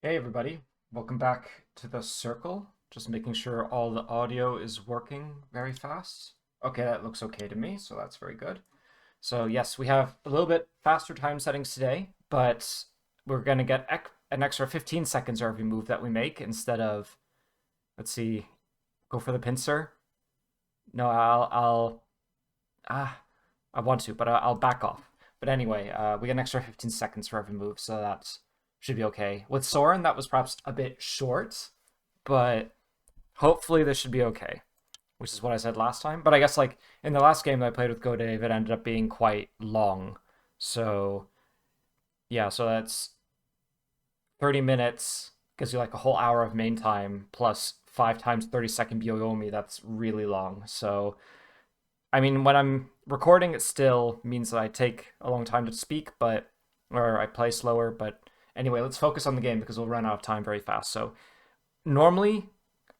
Hey everybody, welcome back to the circle. Just making sure all the audio is working very fast. Okay, that looks okay to me, so that's very good. So yes, we have a little bit faster time settings today, but we're gonna get an extra 15 seconds for every move that we make instead of, let's see, go for the pincer. No, ah, I want to, but I'll back off. But anyway, we get an extra 15 seconds for every move, so that should be okay. With Soren, that was perhaps a bit short, but hopefully this should be okay, which is what I said last time. But I guess like in the last game that I played with GoDave, it ended up being quite long. So yeah, so that's 30 minutes, gives you like a whole hour of main time plus 5 times 30-second Byoyomi. That's really long. So I mean, when I'm recording, it still means that I take a long time to speak, but or I play slower. But anyway, let's focus on the game because we'll run out of time very fast. So normally,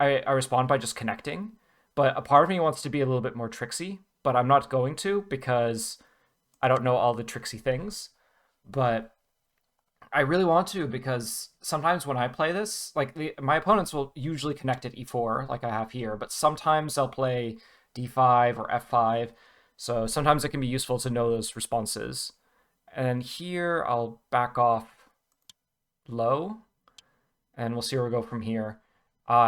I respond by just connecting, but a part of me wants to be a little bit more tricksy, but I'm not going to because I don't know all the tricksy things. But I really want to because sometimes when I play this, like my opponents will usually connect at e4 like I have here, but sometimes they'll play d5 or f5. So sometimes it can be useful to know those responses. And here I'll back off low and we'll see where we go from here.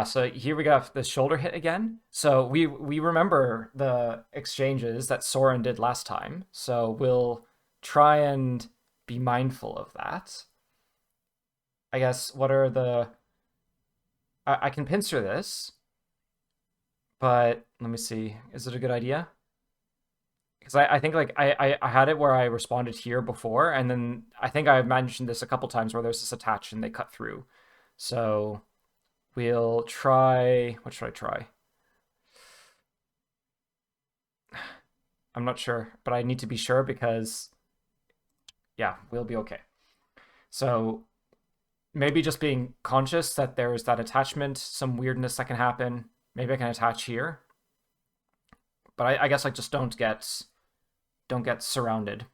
So here we got the shoulder hit again. So we remember the exchanges that Soren did last time. So we'll try and be mindful of that. I guess what are the I can pincer this, but let me see. Is it a good idea? Because I think like I had it where I responded here before, and then I think I mentioned this a couple times where there's this attach and they cut through. So we'll try. What should I try? I'm not sure, but I need to be sure because yeah, we'll be okay. So maybe just being conscious that there's that attachment, some weirdness that can happen. Maybe I can attach here, but I guess like just don't get surrounded.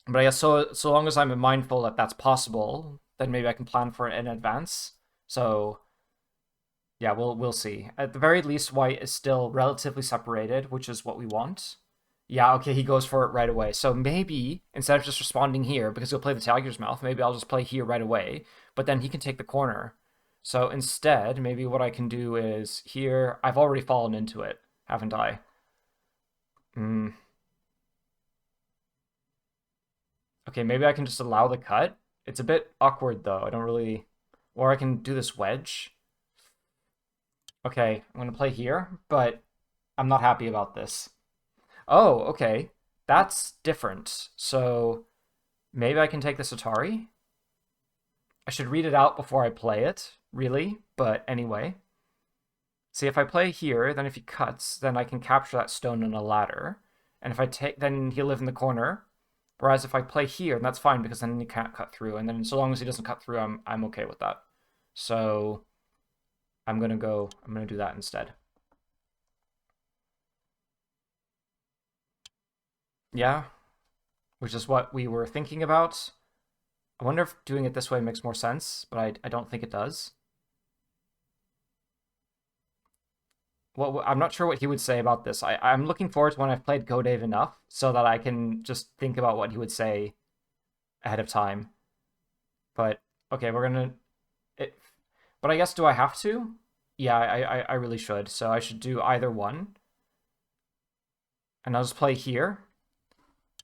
But I guess so long as I'm mindful that that's possible, then maybe I can plan for it in advance. So yeah, we'll see. At the very least, white is still relatively separated, which is what we want. Yeah, okay, he goes for it right away. So maybe instead of just responding here, because he'll play the tiger's mouth, maybe I'll just play here right away. But then he can take the corner. So instead, maybe what I can do is here. I've already fallen into it, haven't I? Mm. Okay, maybe I can just allow the cut. It's a bit awkward though. I don't really, or I can do this wedge. Okay, I'm gonna play here, but I'm not happy about this. Oh, okay. That's different. So maybe I can take this Atari. I should read it out before I play it, really, but anyway. See, if I play here, then if he cuts, then I can capture that stone on a ladder. And if I take, then he'll live in the corner. Whereas if I play here, that's fine because then he can't cut through. And then so long as he doesn't cut through, I'm okay with that. So I'm gonna do that instead. Yeah, which is what we were thinking about. I wonder if doing it this way makes more sense, but I don't think it does. Well, I'm not sure what he would say about this. I'm looking forward to when I've played GoDave enough so that I can just think about what he would say ahead of time. But okay, we're gonna. It, but I guess do I have to? Yeah, I really should. So I should do either one, and I'll just play here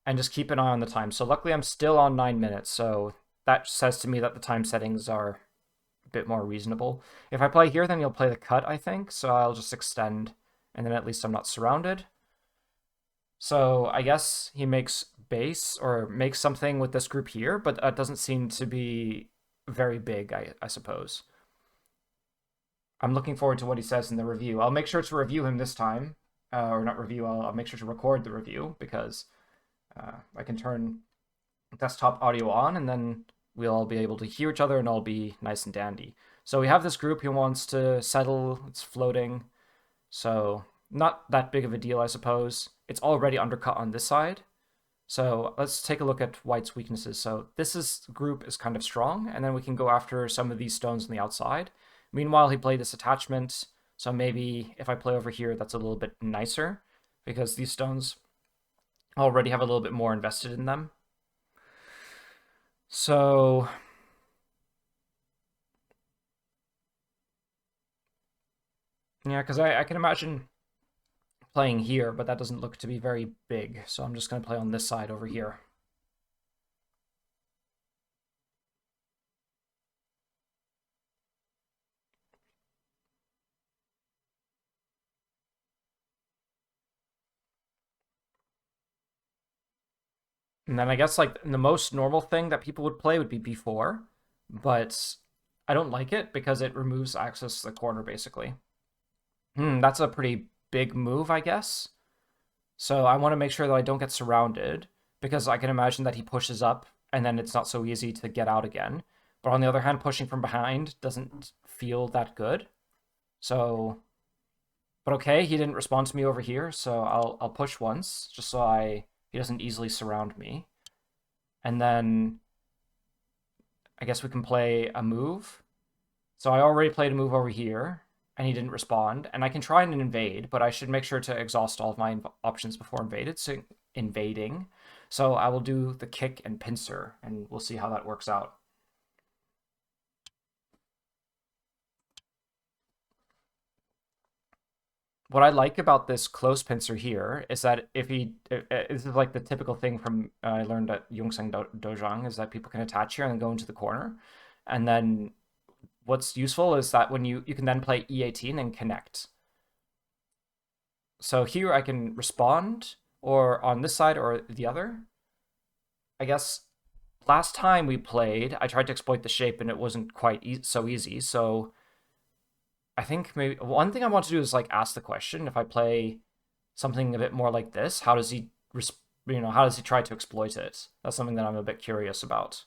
and just keep an eye on the time. So luckily I'm still on 9 minutes, so that says to me that the time settings are a bit more reasonable. If I play here, then you'll play the cut, I think. So I'll just extend, and then at least I'm not surrounded. So I guess he makes base or makes something with this group here, but that doesn't seem to be very big, I suppose. I'm looking forward to what he says in the review. I'll make sure to review him this time, or not review. I'll make sure to record the review because I can turn desktop audio on, and then we'll all be able to hear each other, and all be nice and dandy. So we have this group who wants to settle. It's floating, so not that big of a deal, I suppose. It's already undercut on this side, So let's take a look at white's weaknesses. So group is kind of strong, and then we can go after some of these stones on the outside. Meanwhile, he played this attachment, so maybe if I play over here, that's a little bit nicer, because these stones already have a little bit more invested in them. So yeah, because I can imagine playing here, but that doesn't look to be very big, so I'm just going to play on this side over here. And then I guess like the most normal thing that people would play would be b4, but I don't like it because it removes access to the corner basically. That's a pretty big move, I guess. So I want to make sure that I don't get surrounded because I can imagine that he pushes up and then it's not so easy to get out again. But on the other hand, pushing from behind doesn't feel that good. So, but okay, he didn't respond to me over here, so I'll push once just so he doesn't easily surround me. And then I guess we can play a move. So I already played a move over here, and he didn't respond. And I can try and invade, but I should make sure to exhaust all of my options before invading. So I will do the kick and pincer, and we'll see how that works out. What I like about this close pincer here is that this is like the typical thing from I learned at Yongsan Dojang, is that people can attach here and then go into the corner. And then what's useful is that when you can then play E18 and connect. So here I can respond, or on this side or the other. I guess last time we played, I tried to exploit the shape and it wasn't quite so easy. So I think maybe one thing I want to do is like ask the question: if I play something a bit more like this, how does he, how does he try to exploit it? That's something that I'm a bit curious about.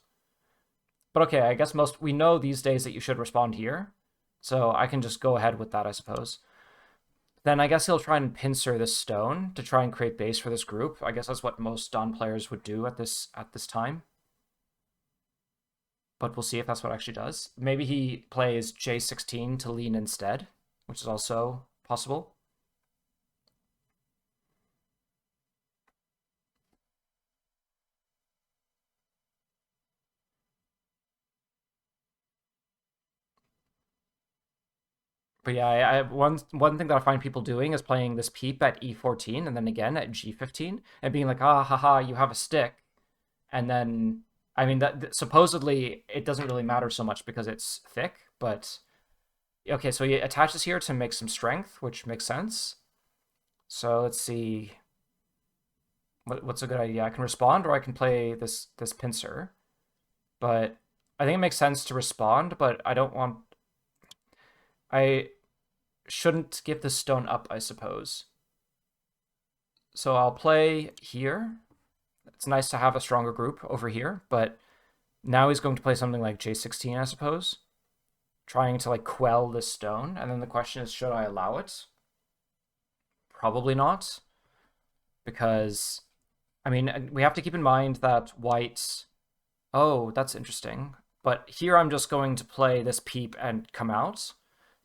But okay, I guess we know these days that you should respond here, so I can just go ahead with that, I suppose. Then I guess he'll try and pincer this stone to try and create base for this group. I guess that's what most Dawn players would do at this time. But we'll see if that's what actually does. Maybe he plays J16 to lean instead, which is also possible. But yeah, one thing that I find people doing is playing this peep at E14 and then again at G15 and being like, ah, haha, you have a stick. And then, I mean, that supposedly it doesn't really matter so much because it's thick, but okay, so he attaches here to make some strength, which makes sense. So let's see. What's a good idea? I can respond or I can play this pincer. But I think it makes sense to respond, but I don't want... I shouldn't give this stone up, I suppose. So I'll play here. It's nice to have a stronger group over here, but now he's going to play something like J16, I suppose, trying to like quell this stone. And then the question is, should I allow it? Probably not, because I mean, we have to keep in mind that white... Oh, that's interesting. But here I'm just going to play this peep and come out.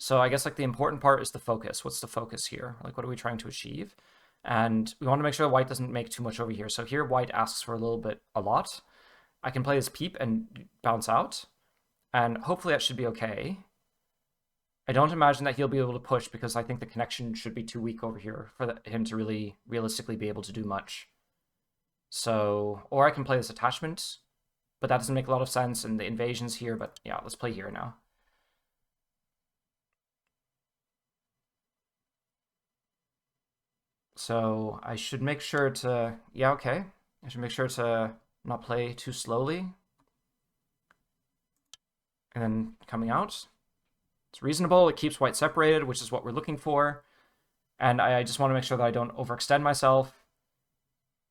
So I guess like the important part is the focus. What's the focus here? Like, what are we trying to achieve? And we want to make sure white doesn't make too much over here. So here white asks for a lot. I can play this peep and bounce out. And hopefully that should be okay. I don't imagine that he'll be able to push because I think the connection should be too weak over here for him to really realistically be able to do much. So, or I can play this attachment, but that doesn't make a lot of sense, and the invasion's here, but yeah, let's play here now. So I should make sure to, yeah, okay. I should make sure to not play too slowly. And then coming out. It's reasonable, it keeps white separated, which is what we're looking for. And I just want to make sure that I don't overextend myself.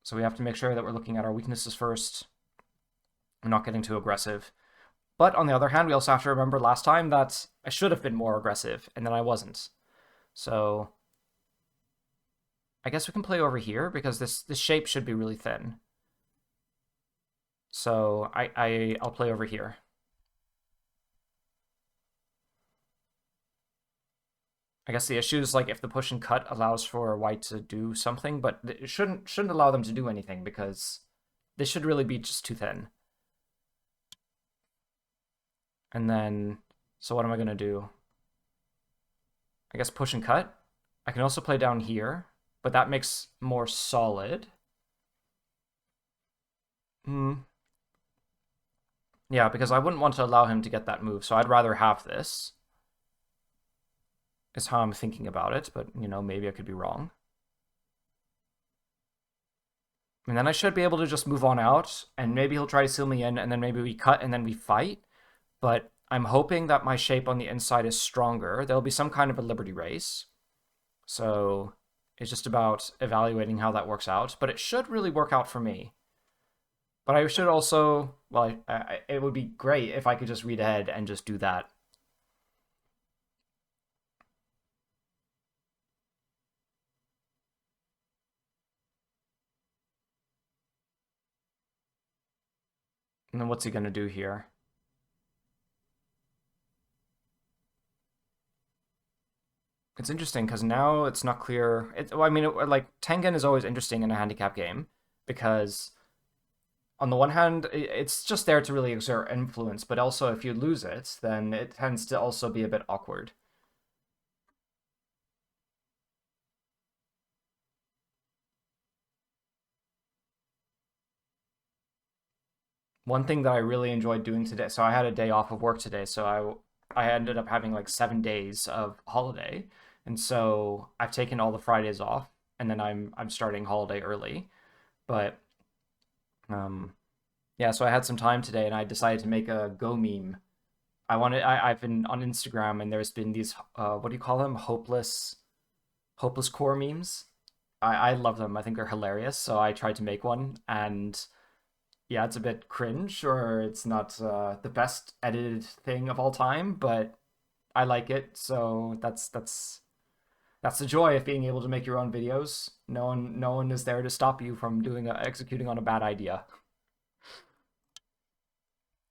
So we have to make sure that we're looking at our weaknesses first. I'm not getting too aggressive. But on the other hand, we also have to remember last time that I should have been more aggressive, and then I wasn't. So I guess we can play over here, because this shape should be really thin. So I'll play over here. I guess the issue is like if the push and cut allows for white to do something, but it shouldn't allow them to do anything because this should really be just too thin. And then, so what am I gonna do? I guess push and cut. I can also play down here, but that makes more solid. Hmm. Yeah, because I wouldn't want to allow him to get that move, so I'd rather have this. Is how I'm thinking about it, but, you know, maybe I could be wrong. And then I should be able to just move on out, and maybe he'll try to seal me in, and then maybe we cut, and then we fight. But I'm hoping that my shape on the inside is stronger. There'll be some kind of a Liberty race. So it's just about evaluating how that works out. But it should really work out for me. But I should also, well, it would be great if I could just read ahead and just do that. And then what's he going to do here? It's interesting because now it's not clear. Well, I mean, like Tengen is always interesting in a handicap game because on the one hand, it's just there to really exert influence, but also if you lose it, then it tends to also be a bit awkward. One thing that I really enjoyed doing today, so I had a day off of work today, so I ended up having like 7 days of holiday, and so I've taken all the Fridays off, and then I'm starting holiday early, but um yeah, so I had some time today, and I decided to make a Go meme. I've been on Instagram, and there's been these what do you call them, hopeless core memes. I love them. I think they're hilarious, so I tried to make one, and yeah, it's a bit cringe, or it's not the best edited thing of all time, but I like it. So that's the joy of being able to make your own videos. No one is there to stop you from executing on a bad idea.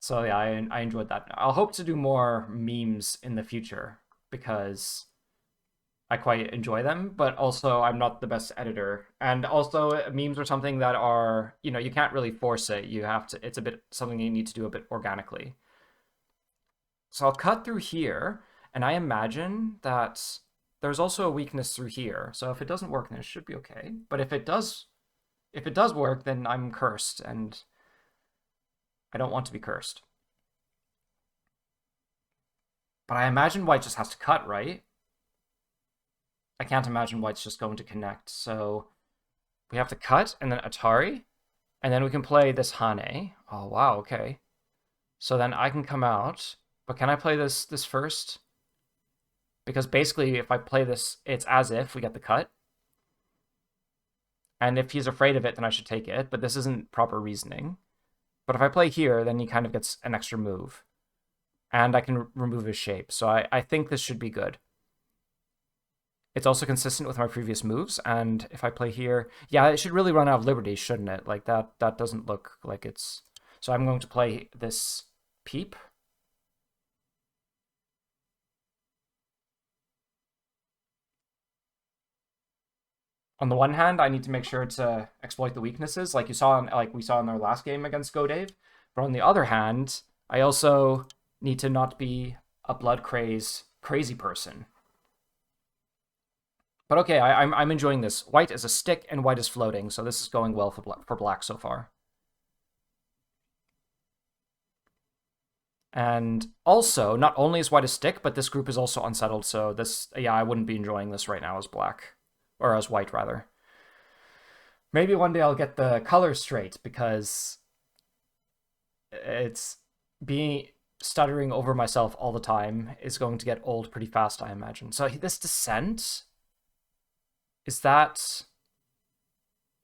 So yeah, I enjoyed that. I'll hope to do more memes in the future because I quite enjoy them, but also I'm not the best editor. And also memes are something that are, you can't really force it. You have to, it's a bit something you need to do a bit organically. So I'll cut through here, and I imagine that there's also a weakness through here. So if it doesn't work, then it should be okay. But if it does work, then I'm cursed, and I don't want to be cursed. But I imagine white just has to cut, right? I can't imagine white's just going to connect. So we have to cut and then Atari, and then we can play this Hane. Oh wow, okay. So then I can come out, but can I play this first? Because basically, if I play this, it's as if we get the cut. And if he's afraid of it, then I should take it. But this isn't proper reasoning. But if I play here, then he kind of gets an extra move. And I can remove his shape. So I think this should be good. It's also consistent with my previous moves, and if I play here, yeah, it should really run out of liberty, shouldn't it? Like that doesn't look like it's... So I'm going to play this peep. On the one hand, I need to make sure to exploit the weaknesses, like we saw in our last game against GoDave. But on the other hand, I also need to not be a blood crazy person. But okay, I'm enjoying this. White is a stick and white is floating, so this is going well for black so far. And also, not only is white a stick, but this group is also unsettled, so this, yeah, I wouldn't be enjoying this right now as black. Or as white, rather. Maybe one day I'll get the colors straight, because it's being stuttering over myself all the time is going to get old pretty fast, I imagine. So this descent, is that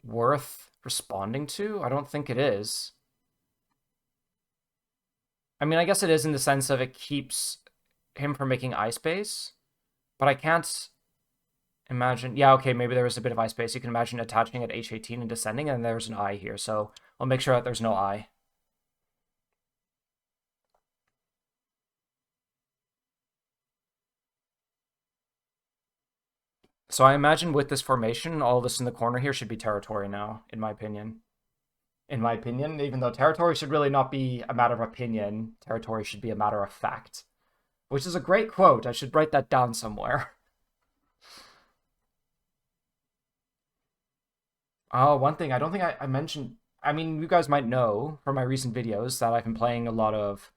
worth responding to? I don't think it is. I mean, I guess it is in the sense of it keeps him from making eye space, but I can't imagine. Yeah, okay, maybe there is a bit of eye space. You can imagine attaching at H18 and descending, and there's an eye here, so I'll make sure that there's no eye. So I imagine with this formation, all this in the corner here should be territory now, in my opinion. In my opinion, even though territory should really not be a matter of opinion, territory should be a matter of fact. Which is a great quote. I should write that down somewhere. Oh, one thing I don't think I mentioned. I mean, you guys might know from my recent videos that I've been playing a lot of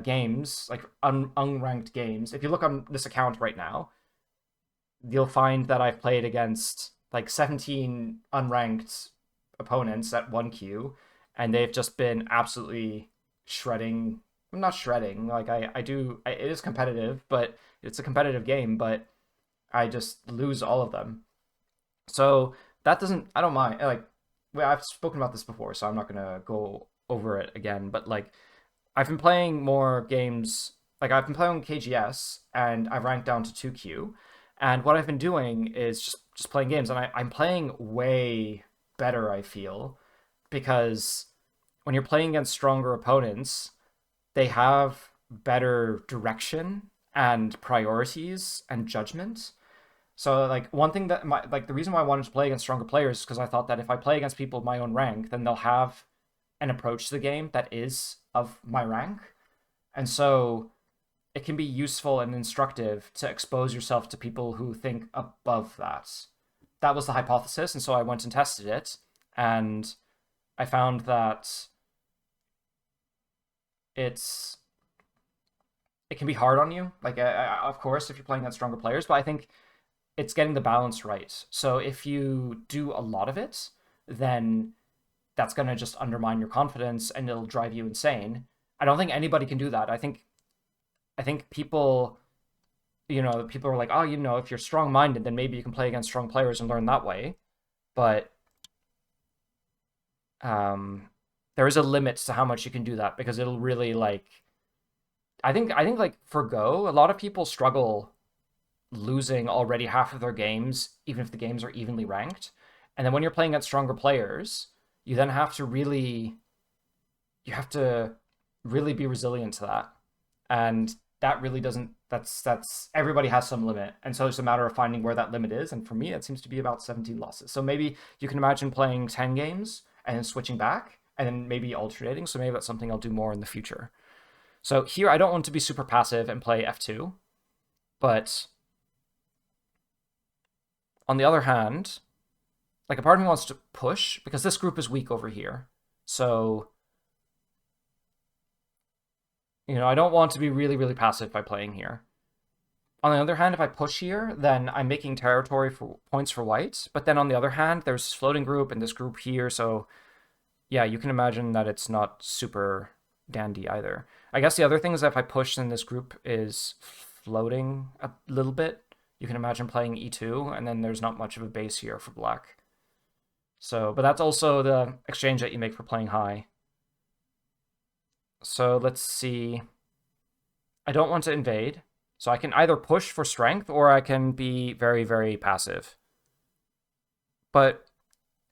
games, like unranked games. If you look on this account right now, you'll find that I've played against like 17 unranked opponents at 1Q, and they've just been absolutely shredding. I'm not shredding. Like it is competitive, but it's a competitive game, but I just lose all of them. So that doesn't. I don't mind. Like, well, I've spoken about this before, so I'm not gonna go over it again. But like, I've been playing more games. Like I've been playing KGS, and I've ranked down to 2Q. And what I've been doing is just playing games, and I'm playing way better. I feel because when you're playing against stronger opponents, they have better direction and priorities and judgment. So like one thing that the reason why I wanted to play against stronger players is because I thought that if I play against people of my own rank, then they'll have an approach to the game that is of my rank. And so it can be useful and instructive to expose yourself to people who think above that. That was the hypothesis, and so I went and tested it, and I found that it's it can be hard on you. Like, of course, if you're playing against stronger players, but I think it's getting the balance right. So if you do a lot of it, then that's going to just undermine your confidence and it'll drive you insane. I don't think anybody can do that. I think people, people are like, oh, if you're strong-minded, then maybe you can play against strong players and learn that way. But there is a limit to how much you can do that because it'll really I think like for Go, a lot of people struggle losing already half of their games, even if the games are evenly ranked. And then when you're playing against stronger players, you then have to really be resilient to that. And that really doesn't that's everybody has some limit. And so it's a matter of finding where that limit is. And for me, it seems to be about 17 losses. So maybe you can imagine playing 10 games and then switching back and then maybe alternating. So maybe that's something I'll do more in the future. So here I don't want to be super passive and play F2, but on the other hand, like a part of me wants to push because this group is weak over here. So, I don't want to be really, really passive by playing here. On the other hand, if I push here, then I'm making territory for points for white. But then on the other hand, there's floating group and this group here. So yeah, you can imagine that it's not super dandy either. I guess the other thing is that if I push, then this group is floating a little bit. You can imagine playing e2, and then there's not much of a base here for black. So, but that's also the exchange that you make for playing high. So let's see. I don't want to invade. So I can either push for strength or I can be very, very passive. But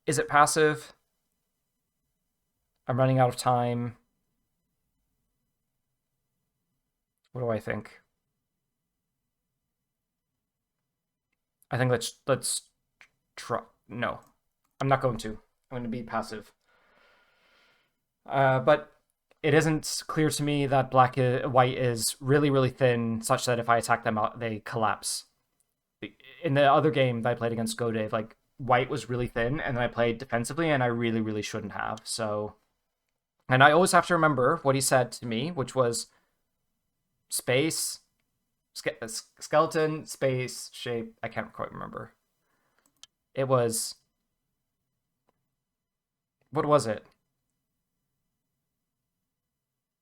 is it passive? I'm running out of time. What do I think? I think let's try. No, I'm not going to. I'm going to be passive. But it isn't clear to me that white is really, really thin, such that if I attack them, they collapse. In the other game that I played against GoDave, like white was really thin, and then I played defensively, and I really, really shouldn't have. So, and I always have to remember what he said to me, which was space, skeleton, space, shape. I can't quite remember. It was, what was it?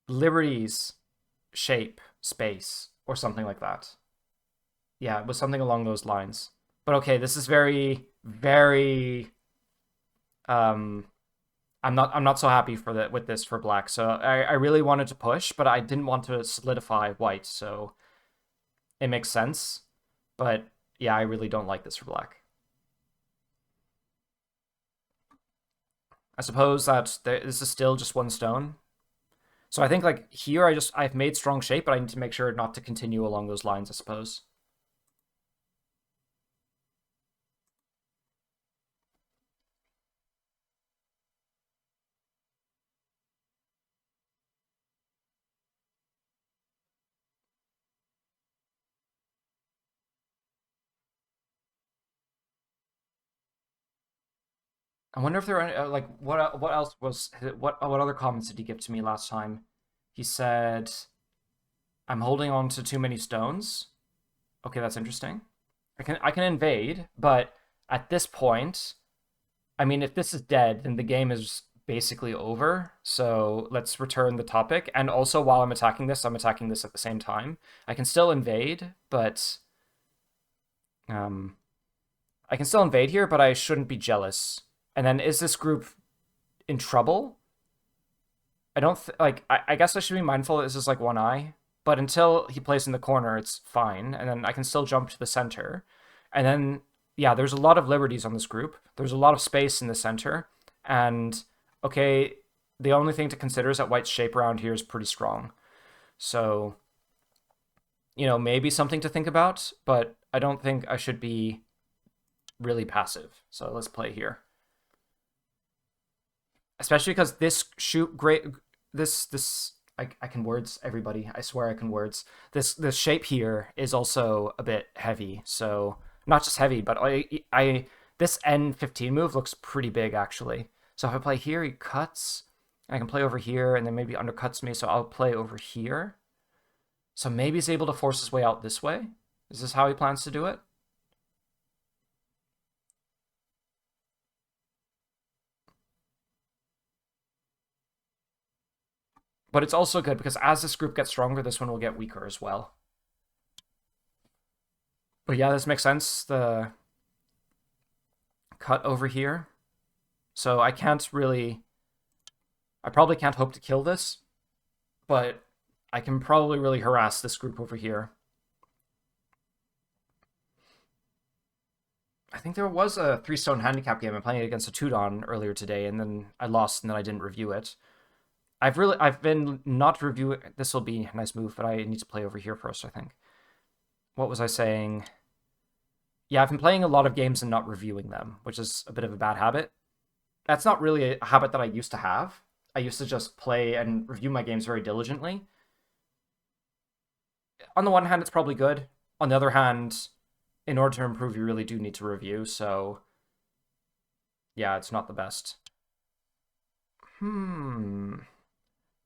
Liberties, shape, space, or something like that. Yeah, it was something along those lines. But okay, this is very, very. I'm not so happy with this for black. So I really wanted to push, but I didn't want to solidify white. So it makes sense. But yeah, I really don't like this for black. I suppose that this is still just one stone. So I think like here I've made strong shape, but I need to make sure not to continue along those lines, I suppose. I wonder if there are any, like what else was what other comments did he give to me last time? He said, "I'm holding on to too many stones." Okay, that's interesting. I can invade, but at this point, I mean, if this is dead, then the game is basically over. So let's return the topic. And also, while I'm attacking this at the same time. I can still invade, but um, I can still invade here, but I shouldn't be jealous. And then, is this group in trouble? I don't like. I guess I should be mindful that this is like one eye, but until he plays in the corner, it's fine. And then I can still jump to the center, and then yeah, there's a lot of liberties on this group. There's a lot of space in the center, and okay, the only thing to consider is that White's shape around here is pretty strong. So maybe something to think about, but I don't think I should be really passive. So let's play here. Especially because this shoot great this I can words, everybody. I swear I can words. This shape here is also a bit heavy. So not just heavy, but I this N15 move looks pretty big actually. So if I play here, he cuts. I can play over here, and then maybe undercuts me. So I'll play over here. So maybe he's able to force his way out this way. Is this how he plans to do it? But it's also good because as this group gets stronger, this one will get weaker as well. But yeah, this makes sense. The cut over here. So I probably can't hope to kill this, but I can probably really harass this group over here. I think there was a 3-stone handicap game. I'm playing it against a 2-don earlier today, and then I lost, and then I didn't review it. I've been not reviewing. This will be a nice move, but I need to play over here first, I think. What was I saying? Yeah, I've been playing a lot of games and not reviewing them, which is a bit of a bad habit. That's not really a habit that I used to have. I used to just play and review my games very diligently. On the one hand, it's probably good. On the other hand, in order to improve, you really do need to review, so yeah, it's not the best.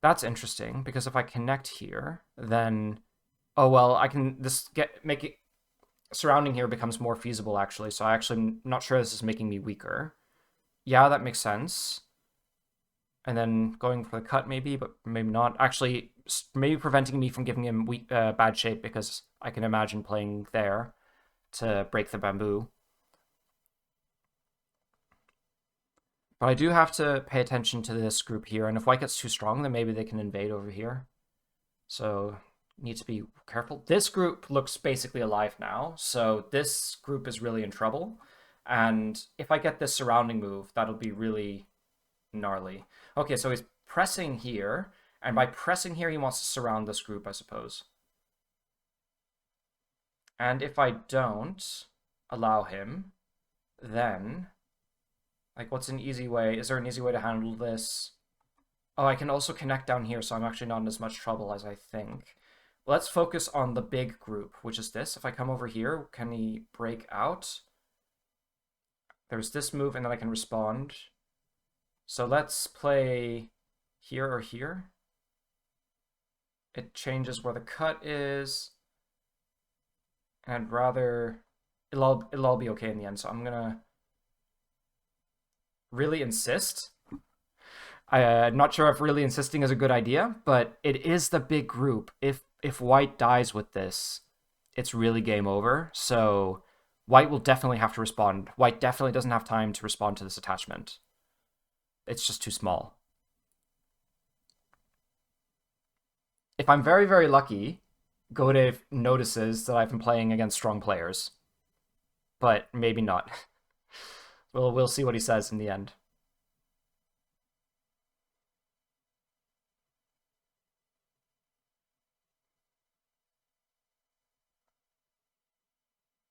That's interesting, because if I connect here, then oh well, I can make it surrounding here becomes more feasible actually. So I actually am not sure this is making me weaker. Yeah, that makes sense. And then going for the cut maybe, but maybe not. Actually, maybe preventing me from giving him bad shape, because I can imagine playing there to break the bamboo. But I do have to pay attention to this group here, and if White gets too strong, then maybe they can invade over here. So need to be careful. This group looks basically alive now, so this group is really in trouble. And if I get this surrounding move, that'll be really gnarly. Okay, so he's pressing here, and by pressing here, he wants to surround this group, I suppose. And if I don't allow him, then like, what's an easy way? Is there an easy way to handle this? Oh, I can also connect down here, so I'm actually not in as much trouble as I think. Let's focus on the big group, which is this. If I come over here, can he break out? There's this move, and then I can respond. So let's play here or here. It changes where the cut is. And I'd rather... It'll all be okay in the end, so I'm gonna really insist. I'm not sure if really insisting is a good idea, but it is the big group. If White dies with this, it's really game over. So White will definitely have to respond. White definitely doesn't have time to respond to this attachment. It's just too small. If I'm very, very lucky, GoDave notices that I've been playing against strong players. But maybe not. We'll see what he says in the end.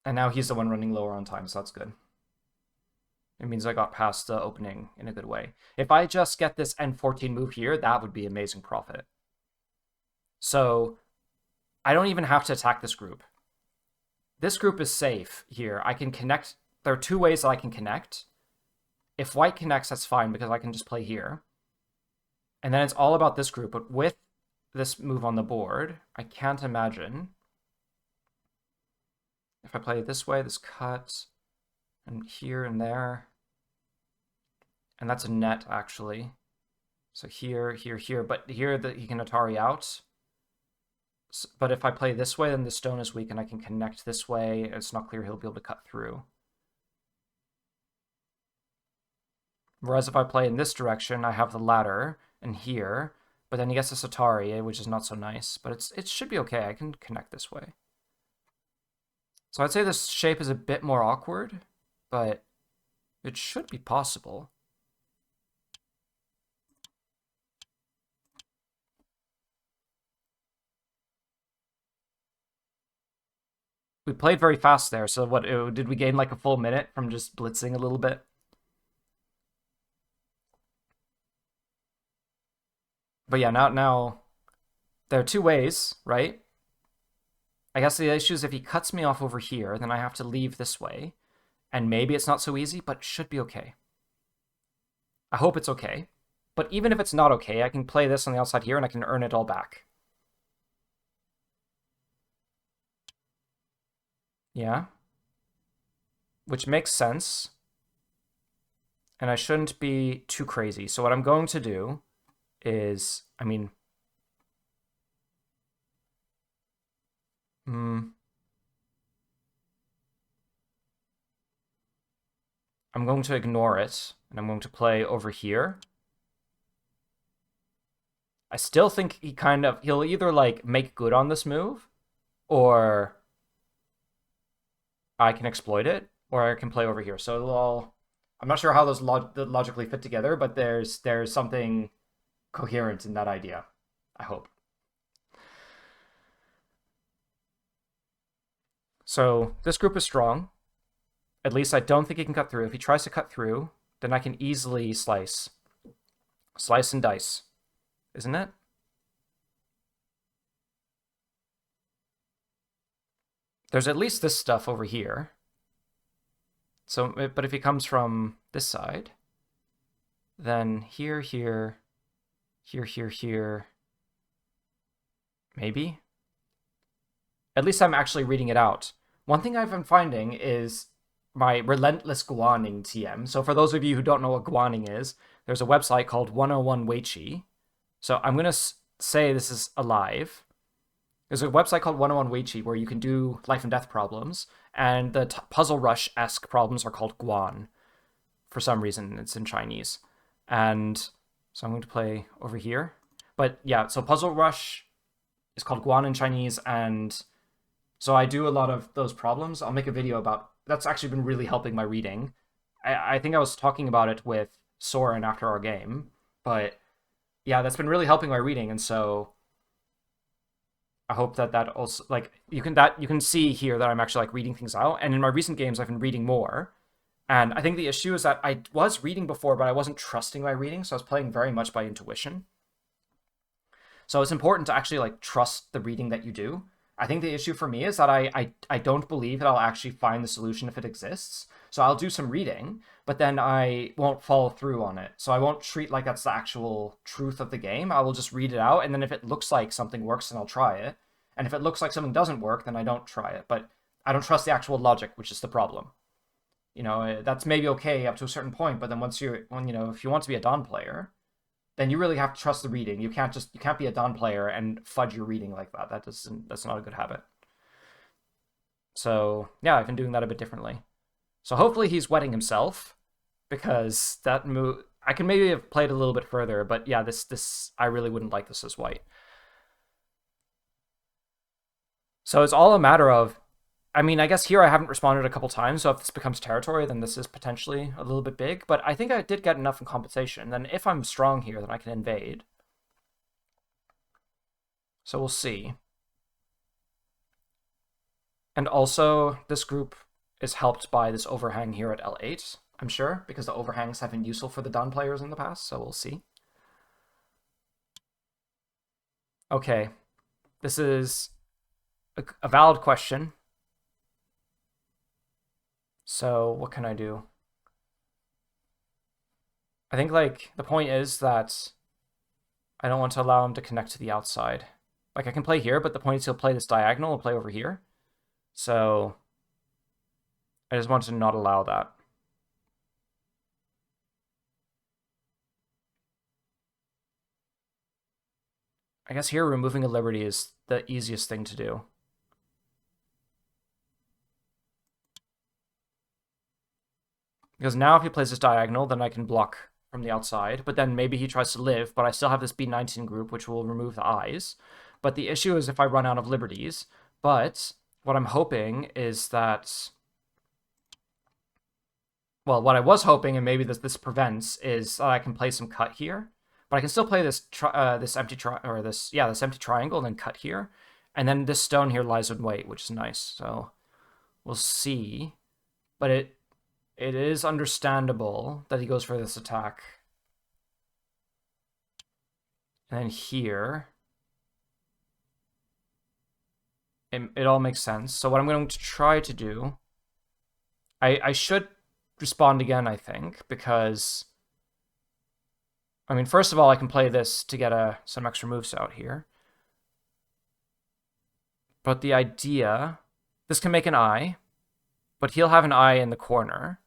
And now he's the one running lower on time, so that's good. It means I got past the opening in a good way. If I just get this N14 move here, that would be amazing profit. So I don't even have to attack this group. This group is safe here. I can connect. There are two ways that I can connect. if white connects, that's fine because I can just play here. And then it's all about this group, but with this move on the board, I can't imagine. If I play it this way, this cut, and here and there, and that's a net, actually. So here, here, here, but here that he can Atari out. But if I play this way, then the stone is weak, and I can connect this way. It's not clear he'll be able to cut through. Whereas if I play in this direction, I have the ladder and here, but then he gets this Atari, which is not so nice. But it should be okay. I can connect this way. So I'd say this shape is a bit more awkward, but it should be possible. We played very fast there, so what, did we gain like a full minute from just blitzing a little bit? But yeah, now there are two ways, right? I guess the issue is if he cuts me off over here, then I have to leave this way. And maybe it's not so easy, but it should be okay. I hope it's okay. But even if it's not okay, I can play this on the outside here and I can earn it all back. Yeah. Which makes sense. And I shouldn't be too crazy. So what I'm going to do is, I mean... I'm going to ignore it, and I'm going to play over here. I still think he'll either, like, make good on this move, or I can exploit it, or I can play over here. So it'll all... I'm not sure how those logically fit together, but there's something coherent in that idea, I hope. So this group is strong. At least I don't think he can cut through. If he tries to cut through, then I can easily slice. Slice and dice, isn't it? There's at least this stuff over here. So, but if he comes from this side, then here, here, here, here, here, maybe? At least I'm actually reading it out. One thing I've been finding is my relentless guaning TM. So for those of you who don't know what guaning is, there's a website called 101 Weiqi. So I'm going to say this is alive. There's a website called 101 Weiqi where you can do life and death problems, and the Puzzle Rush-esque problems are called guan. For some reason, it's in Chinese. And so I'm going to play over here. But yeah, so Puzzle Rush is called guan in Chinese, and so I do a lot of those problems. I'll make a video about... That's actually been really helping my reading. I think I was talking about it with Soren after our game, but yeah, that's been really helping my reading, and so I hope that also, like, you can see here that I'm actually, like, reading things out, and in my recent games I've been reading more, and I think the issue is that I was reading before, but I wasn't trusting my reading, so I was playing very much by intuition. So it's important to actually, like, trust the reading that you do. I think the issue for me is that I don't believe that I'll actually find the solution if it exists. So I'll do some reading, but then I won't follow through on it. So I won't treat like that's the actual truth of the game. I will just read it out, and then if it looks like something works, then I'll try it. And if it looks like something doesn't work, then I don't try it. But I don't trust the actual logic, which is the problem. You know, that's maybe okay up to a certain point, but then if you want to be a Dawn player, then you really have to trust the reading. You can't be a Dawn player and fudge your reading like that. That's not a good habit. So yeah, I've been doing that a bit differently. So hopefully he's wetting himself, because that move I can maybe have played a little bit further, but yeah, this I really wouldn't like this as white. So it's all a matter of, I mean, I guess here I haven't responded a couple times, so if this becomes territory, then this is potentially a little bit big, but I think I did get enough in compensation. Then if I'm strong here, then I can invade. So we'll see. And also, this group is helped by this overhang here at L8, I'm sure, because the overhangs have been useful for the Dawn players in the past, so we'll see. Okay, this is a valid question. So what can I do? I think, like, the point is that I don't want to allow him to connect to the outside. Like, I can play here, but the point is he'll play this diagonal and play over here. So I just wanted to not allow that. I guess here removing a liberty is the easiest thing to do. Because now if he plays this diagonal, then I can block from the outside. But then maybe he tries to live, but I still have this B19 group, which will remove the eyes. But the issue is if I run out of liberties. But what I'm hoping is that... Well, what I was hoping, and maybe this prevents, is I can play some cut here. But I can still play this empty triangle and then cut here. And then this stone here lies in wait, which is nice. So we'll see. But it is understandable that he goes for this attack. And then here, it all makes sense. So what I'm going to try to do, I should respond again, I think, because, I mean, first of all, I can play this to get some extra moves out here. But the idea, this can make an eye, but he'll have an eye in the corner.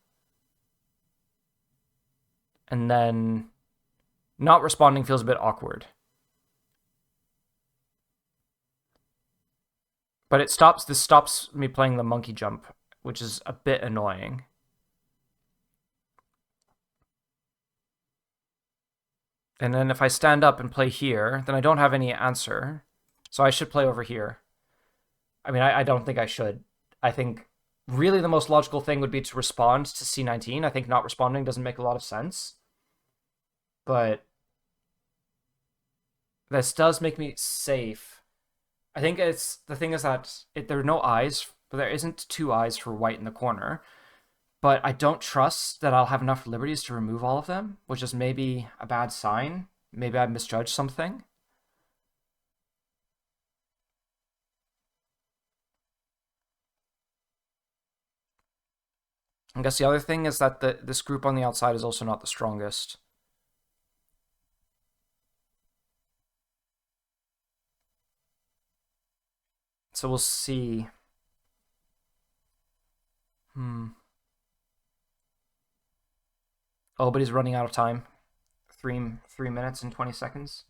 And then not responding feels a bit awkward. But this stops me playing the monkey jump, which is a bit annoying. And then if I stand up and play here, then I don't have any answer. So I should play over here. I mean, I don't think I should. I think really the most logical thing would be to respond to C19. I think not responding doesn't make a lot of sense. But this does make me safe. I think the thing is that there are no eyes, but there isn't two eyes for white in the corner. But I don't trust that I'll have enough liberties to remove all of them, which is maybe a bad sign. Maybe I misjudged something. I guess the other thing is that this group on the outside is also not the strongest. So we'll see. Oh, but he's running out of time. 3 minutes and 20 seconds.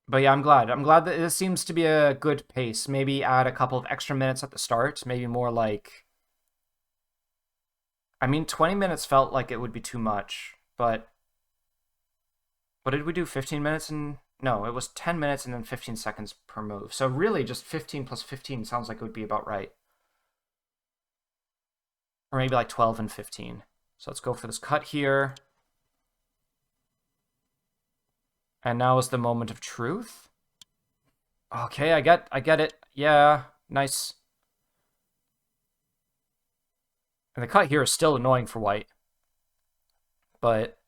But yeah, I'm glad. I'm glad that this seems to be a good pace. Maybe add a couple of extra minutes at the start. Maybe more like... I mean, 20 minutes felt like it would be too much, but... What did we do? 15 minutes and... No, it was 10 minutes and then 15 seconds per move. So really, just 15 plus 15 sounds like it would be about right. Or maybe like 12 and 15. So let's go for this cut here. And now is the moment of truth. Okay, I get it. Yeah, nice. And the cut here is still annoying for white. But...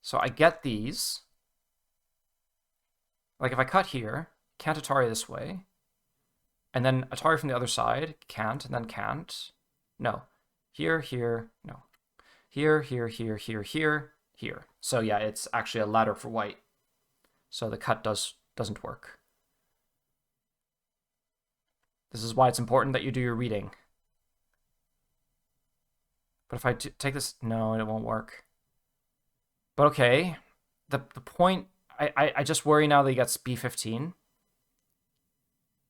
So I get these. Like if I cut here, can't Atari this way. And then Atari from the other side, can't, and then can't. No. Here, here, no. Here, here, here, here, here, here. So yeah, it's actually a ladder for white. So the cut doesn't work. This is why it's important that you do your reading. But if I take this, no, it won't work. But okay, the point, I just worry now that he gets B15.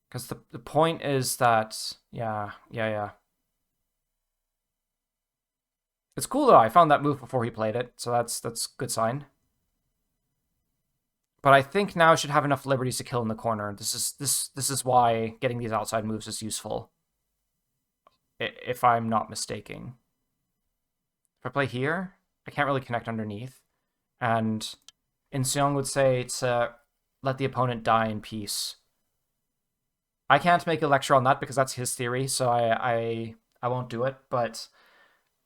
Because the point is that, yeah. It's cool though, I found that move before he played it, so that's good sign. But I think now I should have enough liberties to kill in the corner. This is why getting these outside moves is useful. If I'm not mistaken. If I play here, I can't really connect underneath. And In-Seong would say to let the opponent die in peace. I can't make a lecture on that because that's his theory, so I won't do it. But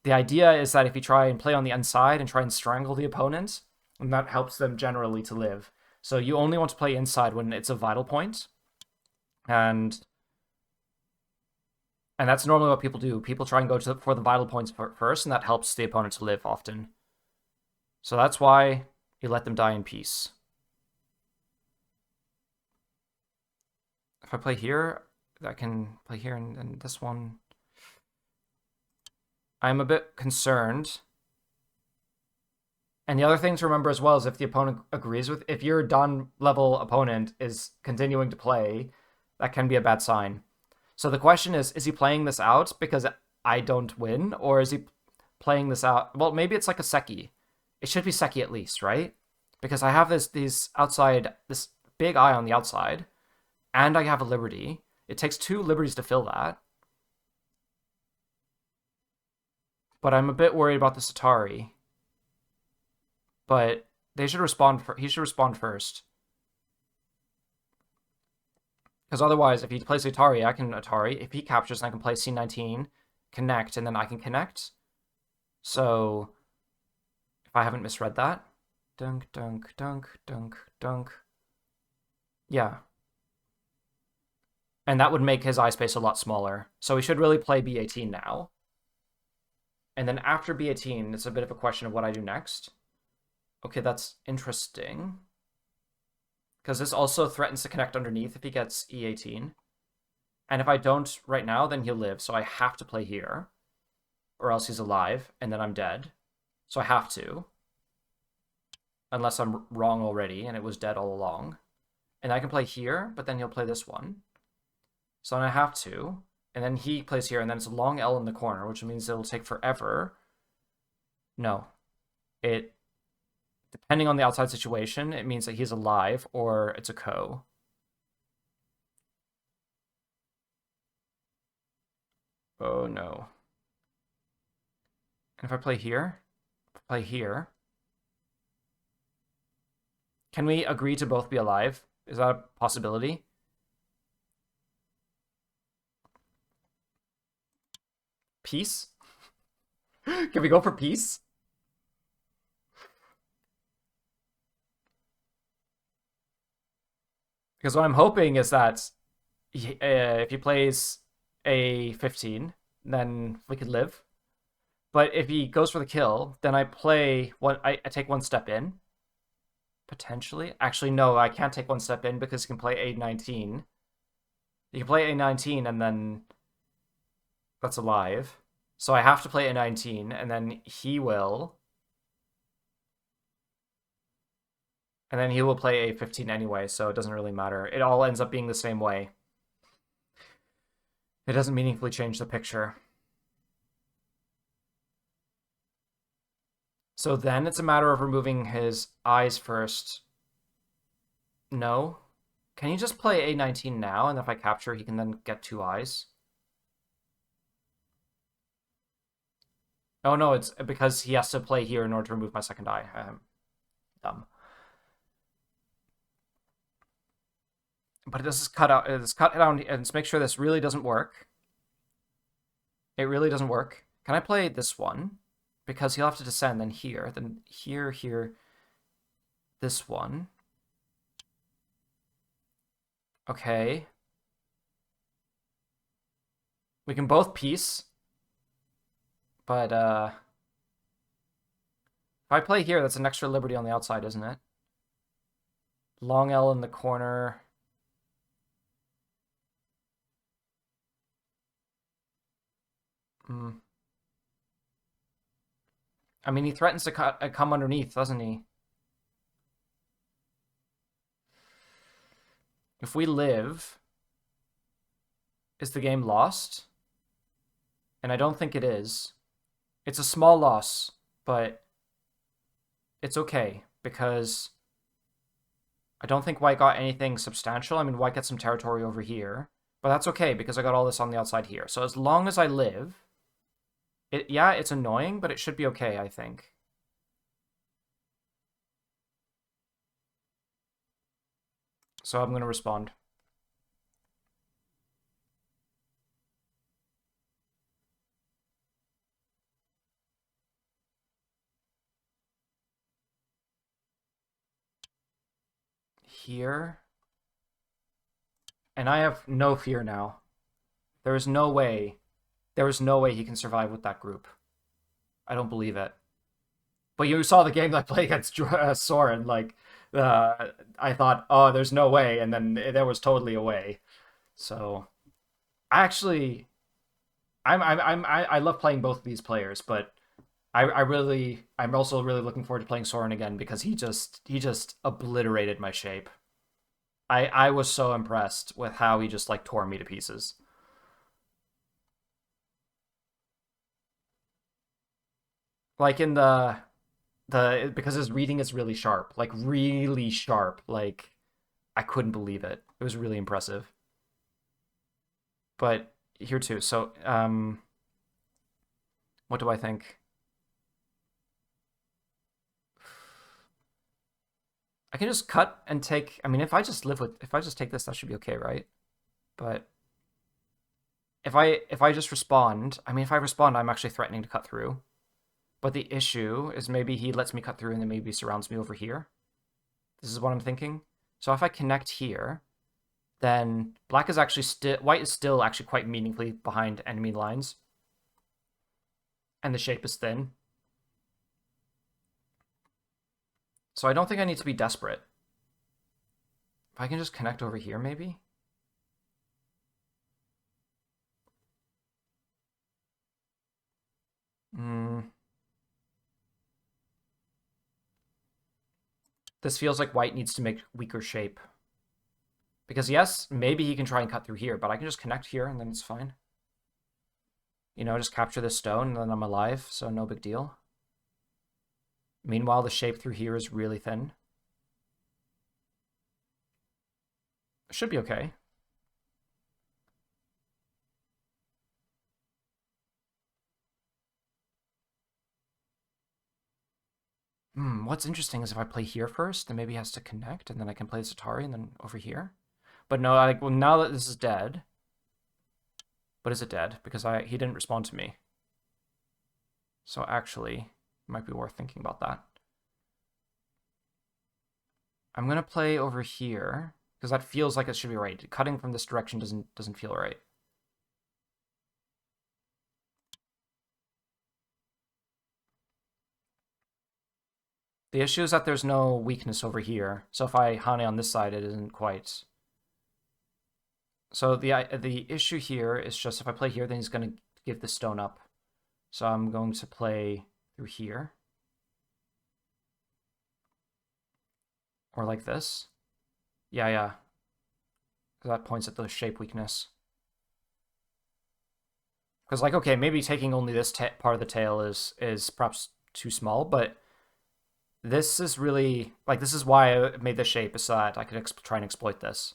the idea is that if you try and play on the inside and try and strangle the opponent, and that helps them generally to live. So you only want to play inside when it's a vital point. And that's normally what people do. People try and go for the vital points first, and that helps the opponent to live often. So that's why you let them die in peace. If I play here, I can play here and this one. I'm a bit concerned. And the other thing to remember as well is if the opponent agrees with, if your Don level opponent is continuing to play, that can be a bad sign. So the question is he playing this out because I don't win, or is he playing this out? Well, maybe it's like a Seki. It should be Seki at least, right? Because I have this big eye on the outside, and I have a Liberty. It takes 2 Liberties to fill that. But I'm a bit worried about the Atari. But they should respond. He should respond first. Because otherwise, if he plays Atari, I can Atari. If he captures, I can play C19, connect, and then I can connect. So, if I haven't misread that. Dunk, dunk, dunk, dunk, dunk. Yeah. And that would make his eye space a lot smaller. So he should really play B18 now. And then after B18, it's a bit of a question of what I do next. Okay, that's interesting. Because this also threatens to connect underneath if he gets E18. And if I don't right now, then he'll live. So I have to play here. Or else he's alive, and then I'm dead. So I have to. Unless I'm wrong already, and it was dead all along. And I can play here, but then he'll play this one. So then I have to. And then he plays here, and then it's a long L in the corner, which means it'll take forever. No. Depending on the outside situation, it means that he's alive, or it's a co. Oh, no. And if I play here, can we agree to both be alive? Is that a possibility? Peace? Can we go for peace? Because what I'm hoping is that if he plays a 15, then we could live. But if he goes for the kill, then I play one. I take one step in. Potentially. Actually, no, I can't take one step in because he can play A19. He can play A19 and then that's alive. So I have to play A19 and then he will. And then he will play A15 anyway, so it doesn't really matter. It all ends up being the same way. It doesn't meaningfully change the picture. So then it's a matter of removing his eyes first. No. Can you just play A19 now, and if I capture, he can then get 2 eyes? Oh no, it's because he has to play here in order to remove my second eye. Dumb. But this is cut out. It's cut down, and let's make sure this really doesn't work. It really doesn't work. Can I play this one? Because he'll have to descend, then here, here, this one. Okay. We can both peace. But, if I play here, that's an extra liberty on the outside, isn't it? Long L in the corner. I mean, he threatens to come underneath, doesn't he? If we live, is the game lost? And I don't think it is. It's a small loss, but it's okay because I don't think White got anything substantial. I mean, White gets some territory over here, but that's okay because I got all this on the outside here. So as long as I live, yeah, it's annoying, but it should be okay, I think. So I'm going to respond. here. And I have no fear now. There is no way. There is no way he can survive with that group. I don't believe it. But you saw the game that I played against Soren. Like, I thought, oh, there's no way, and then there was totally a way. So, I actually, I love playing both of these players, but I'm also really looking forward to playing Soren again because he just obliterated my shape. I was so impressed with how he just like tore me to pieces. Like in the because his reading is really sharp, like really sharp. Like I couldn't believe it. It was really impressive. But here too. So what do I think? I can just cut and take. I mean, if I just take this, that should be okay, right? But if I just respond, I mean, if I respond, I'm actually threatening to cut through. But the issue is maybe he lets me cut through and then maybe surrounds me over here. This is what I'm thinking. So if I connect here, then black is actually still, white is still actually quite meaningfully behind enemy lines. And the shape is thin. So I don't think I need to be desperate. If I can just connect over here, maybe? This feels like white needs to make weaker shape. Because yes, maybe he can try and cut through here, but I can just connect here and then it's fine. You know, just capture this stone and then I'm alive, so no big deal. Meanwhile, the shape through here is really thin. Should be okay. What's interesting is if I play here first, then maybe he has to connect, and then I can play this Atari and then over here. But no, well, now that this is dead, but is it dead? Because he didn't respond to me. So actually, it might be worth thinking about that. I'm gonna play over here because that feels like it should be right. Cutting from this direction doesn't feel right. The issue is that there's no weakness over here. So if I Hane on this side, it isn't quite. So the issue here is just if I play here, then he's going to give the stone up. So I'm going to play through here. Or like this. Yeah. That points at the shape weakness. Because like, okay, maybe taking only this part of the tail is perhaps too small, but this is really, like, this is why I made this shape, is so that I could try and exploit this.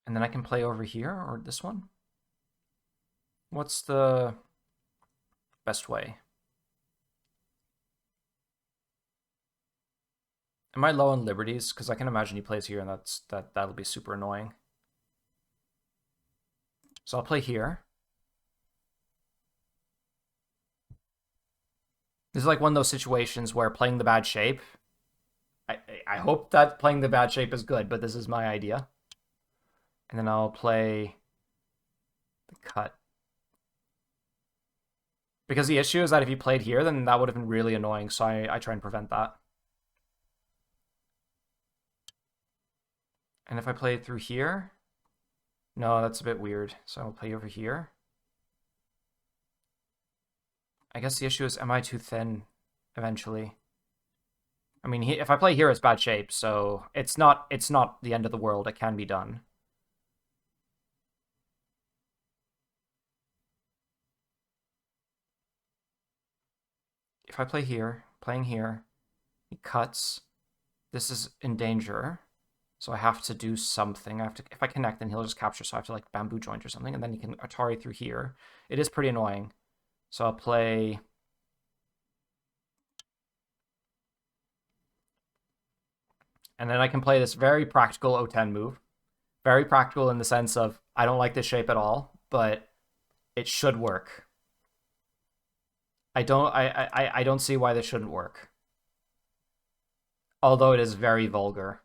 And then I can play over here, or this one. What's the best way? Am I low on liberties? Because I can imagine he plays here, and that'll be super annoying. So I'll play here. This is like one of those situations where playing the bad shape. I hope that playing the bad shape is good, but this is my idea. And then I'll play the cut. Because the issue is that if he played here, then that would have been really annoying, so I try and prevent that. And if I play it through here, no, that's a bit weird. So I'll play over here. I guess the issue is, am I too thin eventually? I mean, if I play here, it's bad shape, so it's not the end of the world. It can be done. If I play here, playing here, he cuts. This is in danger. So I have to do something. If I connect, then he'll just capture. So I have to like bamboo joint or something, and then he can Atari through here. It is pretty annoying. So I'll play. And then I can play this very practical O10 move. Very practical in the sense of I don't like this shape at all, but it should work. I don't see why this shouldn't work. Although it is very vulgar.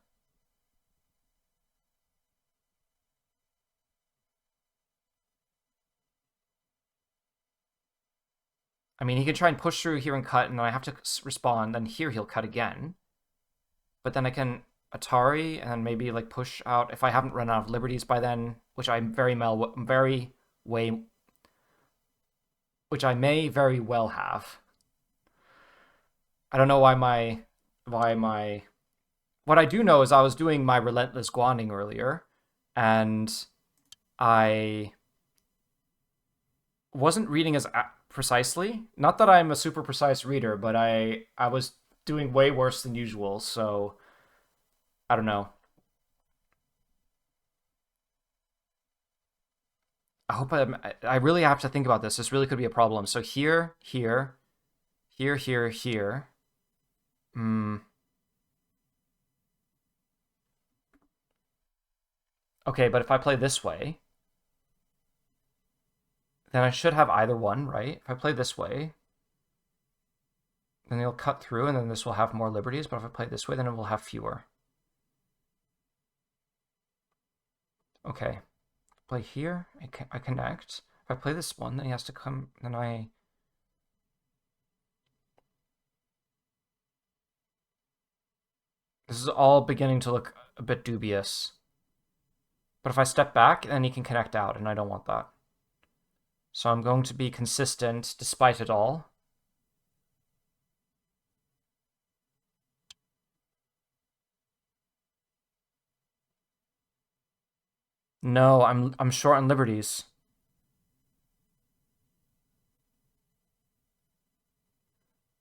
I mean, he can try and push through here and cut, and then I have to respond, and here he'll cut again. But then I can Atari and then maybe like push out if I haven't run out of liberties by then, which I'm very way which I may very well have. I don't know why my what I do know is I was doing my relentless guaning earlier, and I wasn't reading as precisely. Not that I'm a super precise reader, but I was doing way worse than usual. So I don't know. I really have to think about this. This really could be a problem. So here, here, here, here, here. Hmm. Okay, but if I play this way, then I should have either one, right? If I play this way, then it'll cut through, and then this will have more liberties. But if I play this way, then it will have fewer. Okay. Play here, I connect. If I play this one, then he has to come, then I... This is all beginning to look a bit dubious. But if I step back, then he can connect out, and I don't want that. So I'm going to be consistent despite it all. No, I'm short on liberties.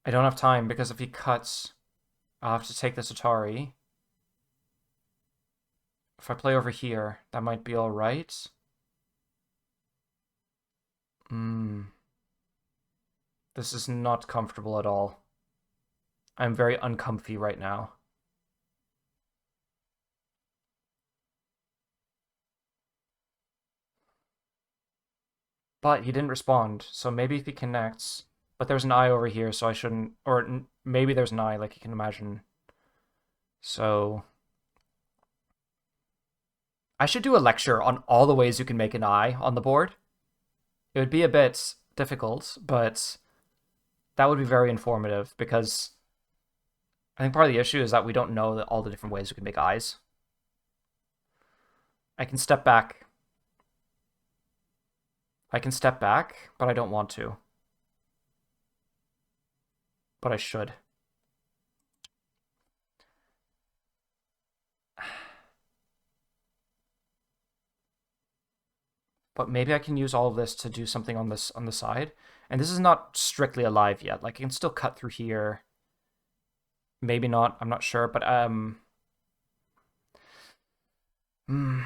I don't have time because if he cuts, I'll have to take this Atari. If I play over here, that might be all right. This is not comfortable at all. I'm very uncomfy right now. But he didn't respond, so maybe if he connects... But there's an eye over here, so I shouldn't... Or maybe there's an eye, like you can imagine. So... I should do a lecture on all the ways you can make an eye on the board. It would be a bit difficult, but that would be very informative, because I think part of the issue is that we don't know all the different ways we can make eyes. I can step back. I can step back, but I don't want to. But I should. But maybe I can use all of this to do something on this on the side. And this is not strictly alive yet. Like I can still cut through here. Maybe not. I'm not sure. But hmm.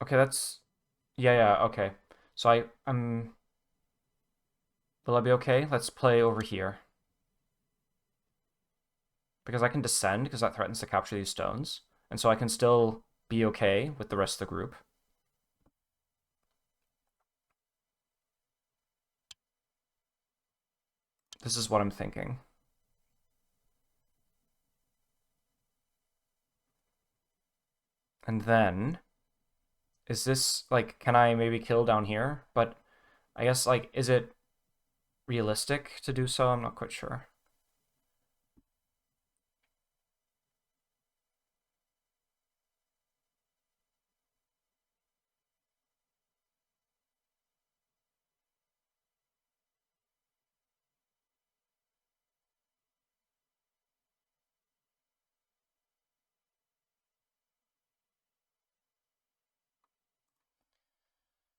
Okay, that's yeah. Okay. So I'm. Will I be okay? Let's play over here because I can descend because that threatens to capture these stones, and so I can still be okay with the rest of the group. This is what I'm thinking. And then, is this, like, can I maybe kill down here? But I guess, like, is it realistic to do so? I'm not quite sure.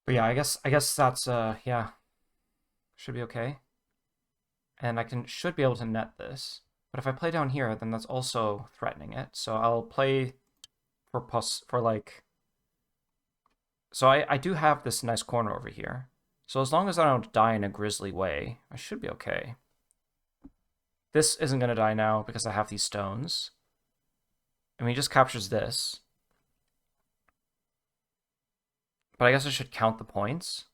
But yeah, I guess that's, yeah, should be okay. And I should be able to net this. But if I play down here, then that's also threatening it. So I'll play for like... So I do have this nice corner over here. So as long as I don't die in a grisly way, I should be okay. This isn't going to die now because I have these stones. I mean, he just captures this. But I guess I should count the points.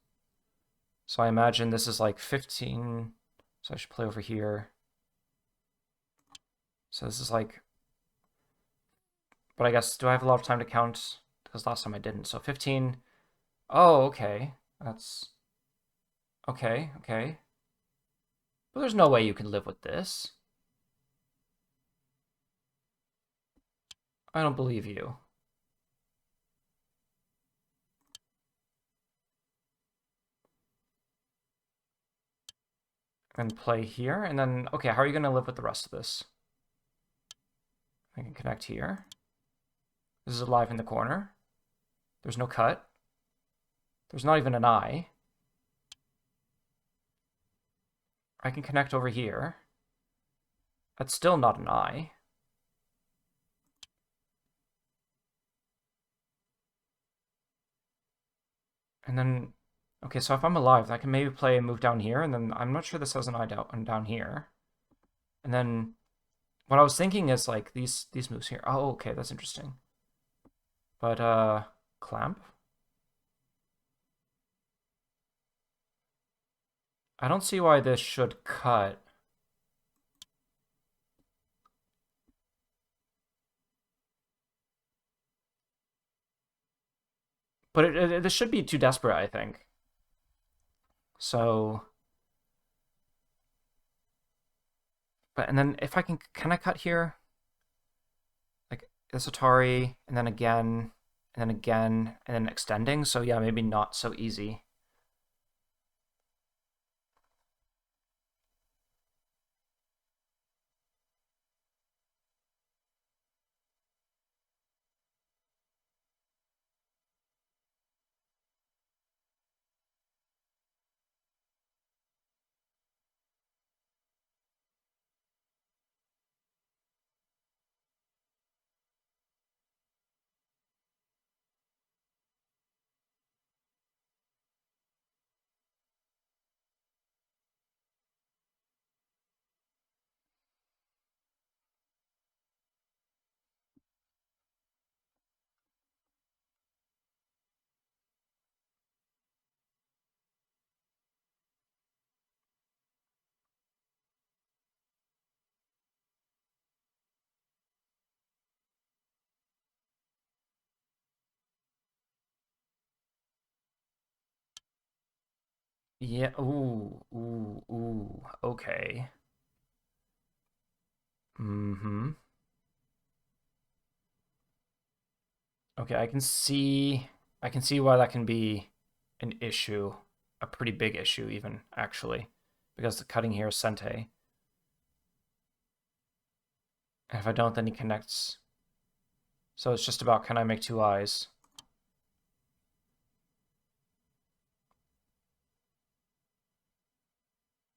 So I imagine this is like 15. So I should play over here. So this is like... But I guess, do I have a lot of time to count? Because last time I didn't. So 15. Oh, okay. That's... Okay, okay. But there's no way you can live with this. I don't believe you. And play here, and then, okay, how are you going to live with the rest of this? I can connect here. This is alive in the corner. There's no cut. There's not even an eye. I can connect over here. That's still not an eye. And then, okay, so if I'm alive, I can maybe play and move down here, and then I'm not sure this has an eye down here. And then what I was thinking is like these moves here. Oh, okay, that's interesting. But clamp? I don't see why this should cut. But this should be too desperate, I think. So, but and then if I can I cut here? Like this Atari, and then again, and then again, and then extending. So yeah, maybe not so easy. Yeah. Ooh. Ooh. Ooh. Okay. Mm-hmm. Okay, I can see why that can be an issue, a pretty big issue even, actually, because the cutting here is Sente. And if I don't, then he connects. So it's just about, can I make two eyes?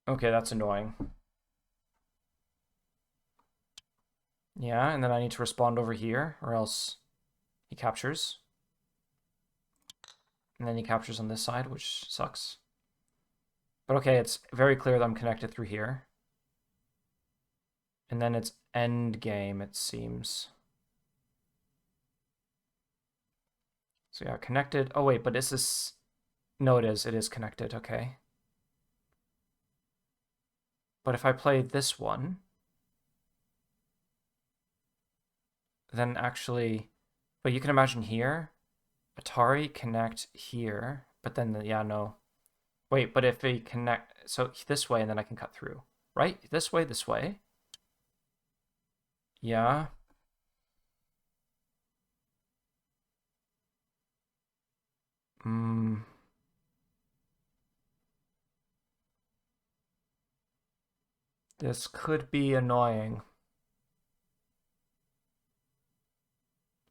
Okay, that's annoying. Yeah, and then I need to respond over here, or else he captures. And then he captures on this side, which sucks. But okay, it's very clear that I'm connected through here. And then it's end game, it seems. So yeah, connected. Oh wait, but is this... No, it is. It is connected, okay. But if I play this one, then actually... But you can imagine here, Atari connect here, but then, yeah, no. Wait, but if we connect... So this way, and then I can cut through. Right? This way, this way. Yeah. Hmm. This could be annoying.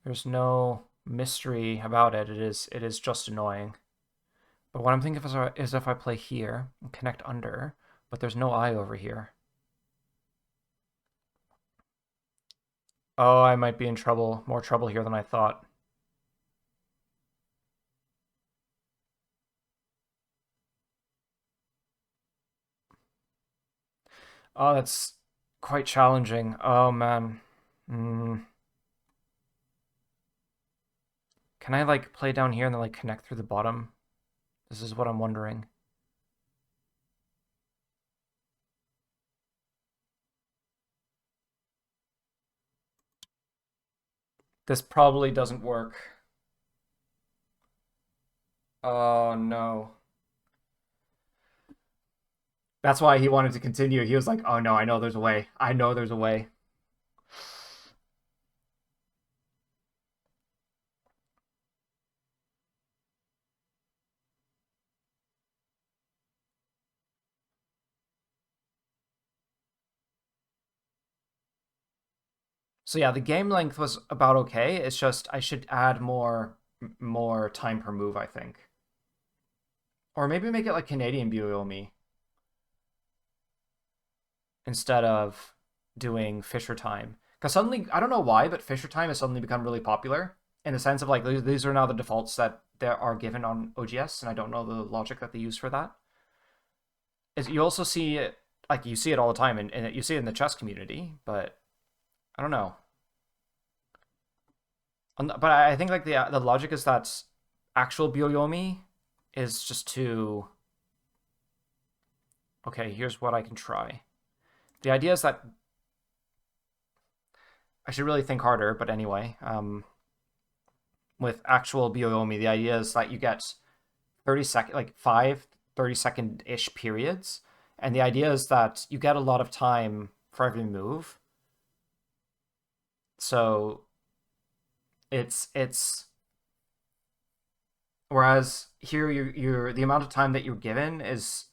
There's no mystery about it. It is just annoying. But what I'm thinking is if I play here and connect under, but there's no eye over here. Oh, I might be in trouble, more trouble here than I thought. Oh, that's... quite challenging. Oh man. Mm. Can I like play down here and then like connect through the bottom? This is what I'm wondering. This probably doesn't work. Oh no. That's why he wanted to continue. He was like, "Oh no, I know there's a way. I know there's a way." So yeah, the game length was about okay. It's just I should add more time per move, I think. Or maybe make it like Canadian Buyomi instead of doing Fisher time. Because suddenly, I don't know why, but Fisher time has suddenly become really popular in the sense of like these are now the defaults that there are given on OGS, and I don't know the logic that they use for that. Is you also see it like you see it all the time, and you see it in the chess community, but I don't know. But I think like the logic is that actual Byoyomi is just too. Okay, here's what I can try. The idea is that I should really think harder, but anyway, with actual Byoyomi, the idea is that you get 30-second, like 5 30-second-ish periods, and the idea is that you get a lot of time for every move. So it's whereas here you're the amount of time that you're given is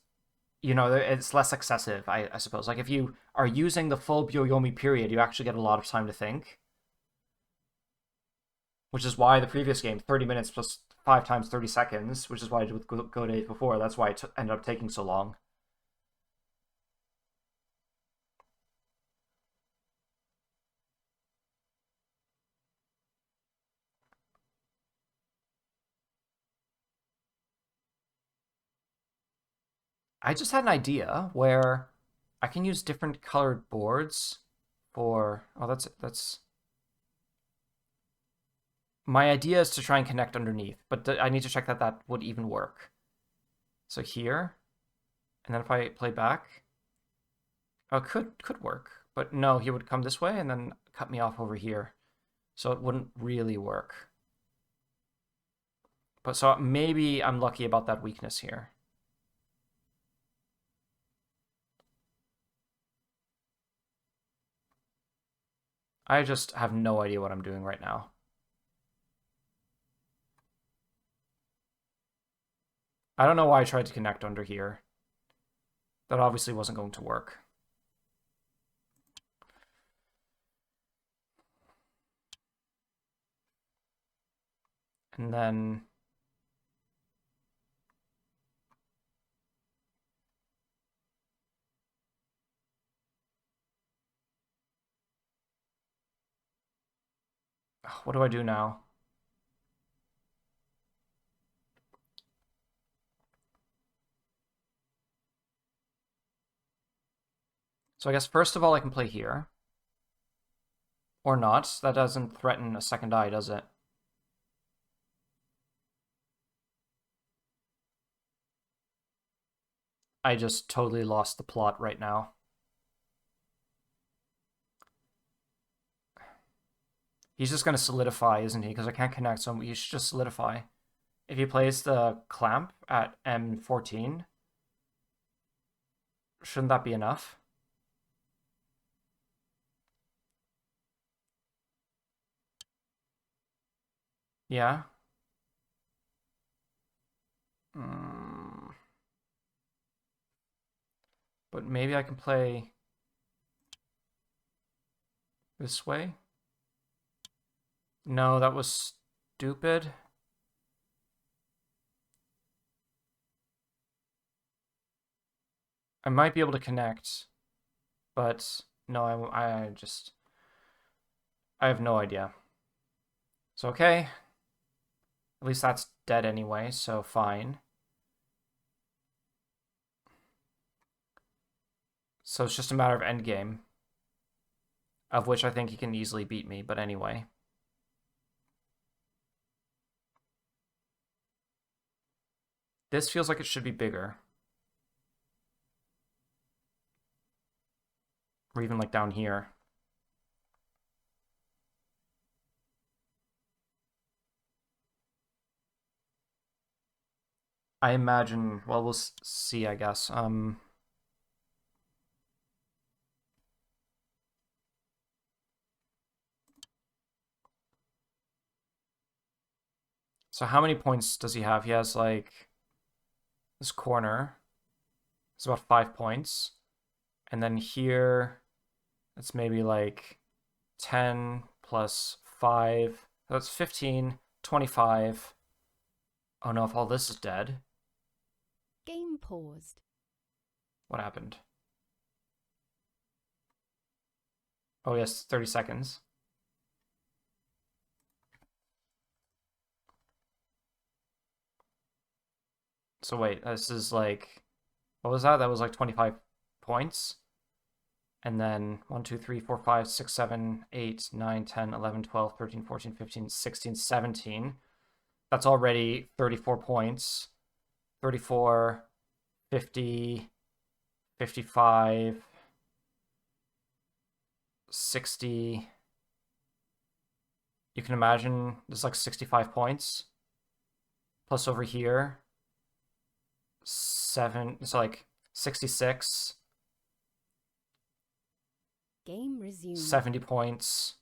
it's less excessive, I suppose. Like if you are using the full Byoyomi period, you actually get a lot of time to think, which is why the previous game, 30 minutes plus 5 times 30 seconds, which is what I did with GoDave before. That's why it ended up taking so long. I just had an idea where I can use different colored boards for. Oh, that's. My idea is to try and connect underneath, but I need to check that that would even work. So here, and then if I play back, oh, could work, but no, he would come this way and then cut me off over here, so it wouldn't really work. But so maybe I'm lucky about that weakness here. I just have no idea what I'm doing right now. I don't know why I tried to connect under here. That obviously wasn't going to work. And then what do I do now? So I guess first of all I can play here. Or not. That doesn't threaten a second eye, does it? I just totally lost the plot right now. He's just going to solidify, isn't he? Because I can't connect, so he should just solidify. If he plays the clamp at M14, shouldn't that be enough? Yeah. Mm. But maybe I can play this way. No, that was stupid. I might be able to connect, but no, I have no idea. So okay, at least that's dead anyway, so fine. So it's just a matter of endgame. of which I think he can easily beat me, but anyway. This feels like it should be bigger. Or even like down here. I imagine, well, we'll see, I guess. So how many points does he have? He has like this corner. It's about 5 points. And then here, it's maybe like 10 plus 5. That's 15, 25. Oh no, if all this is dead. Game paused. What happened? Oh yes, 30 seconds. So wait, this is like, what was that? That was like 25 points. And then 1, 2, 3, 4, 5, 6, 7, 8, 9, 10, 11, 12, 13, 14, 15, 16, 17. That's already 34 points. 34, 50, 55, 60. You can imagine there's like 65 points. Plus over here, 7, it's like 66. Game resumed. 70 points.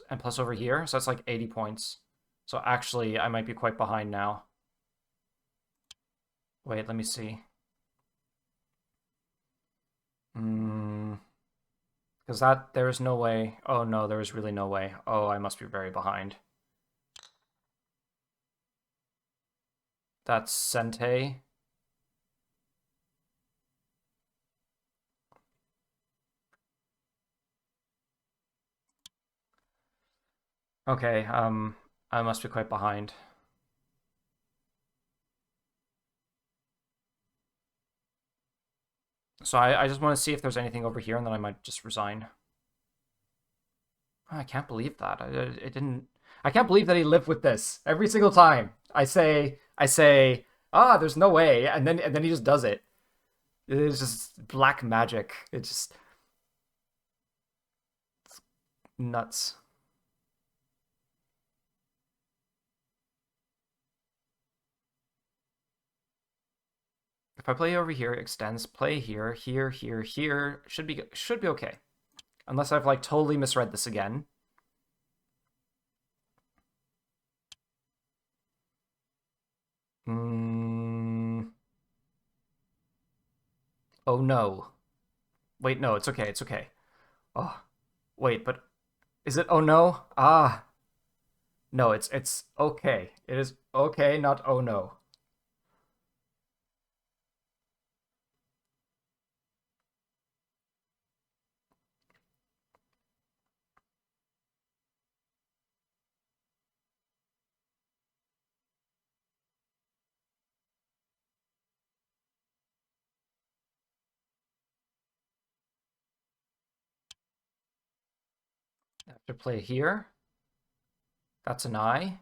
And plus over here, so that's like 80 points. So actually, I might be quite behind now. Wait, let me see. Because there is no way. Oh no, there is really no way. Oh, I must be very behind. That's Sente. Okay, I must be quite behind. So I just want to see if there's anything over here, and then I might just resign. Oh, I can't believe that. It didn't. I can't believe that he lived with this every single time. I say, there's no way, and then he just does it. It is just black magic. It's just nuts. If I play over here, extends, play here, here, here, here, should be okay. Unless I've like totally misread this again. Oh no. Wait, no, it's okay, it's okay. Oh, wait, but is it oh no? Ah. No, it's okay. It is okay, not oh no. I have to play here. That's an I.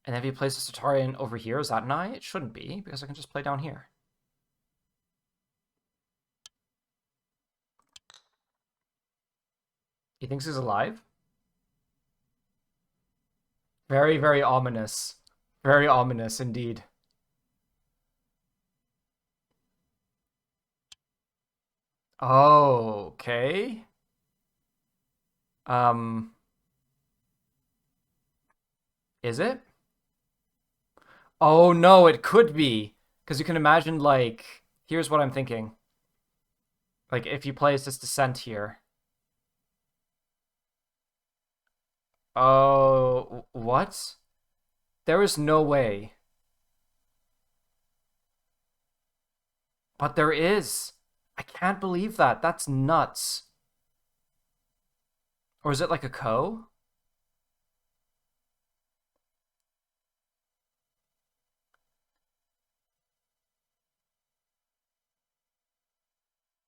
And if he plays the Satarian over here, is that an I? It shouldn't be, because I can just play down here. He thinks he's alive? Very, very ominous. Very ominous indeed. Oh, okay. Um, is it? Oh no, it could be. Because you can imagine, like, here's what I'm thinking. Like, if he plays this Descent here. Oh, what? There is no way. But there is. I can't believe that. That's nuts. Or is it like a co?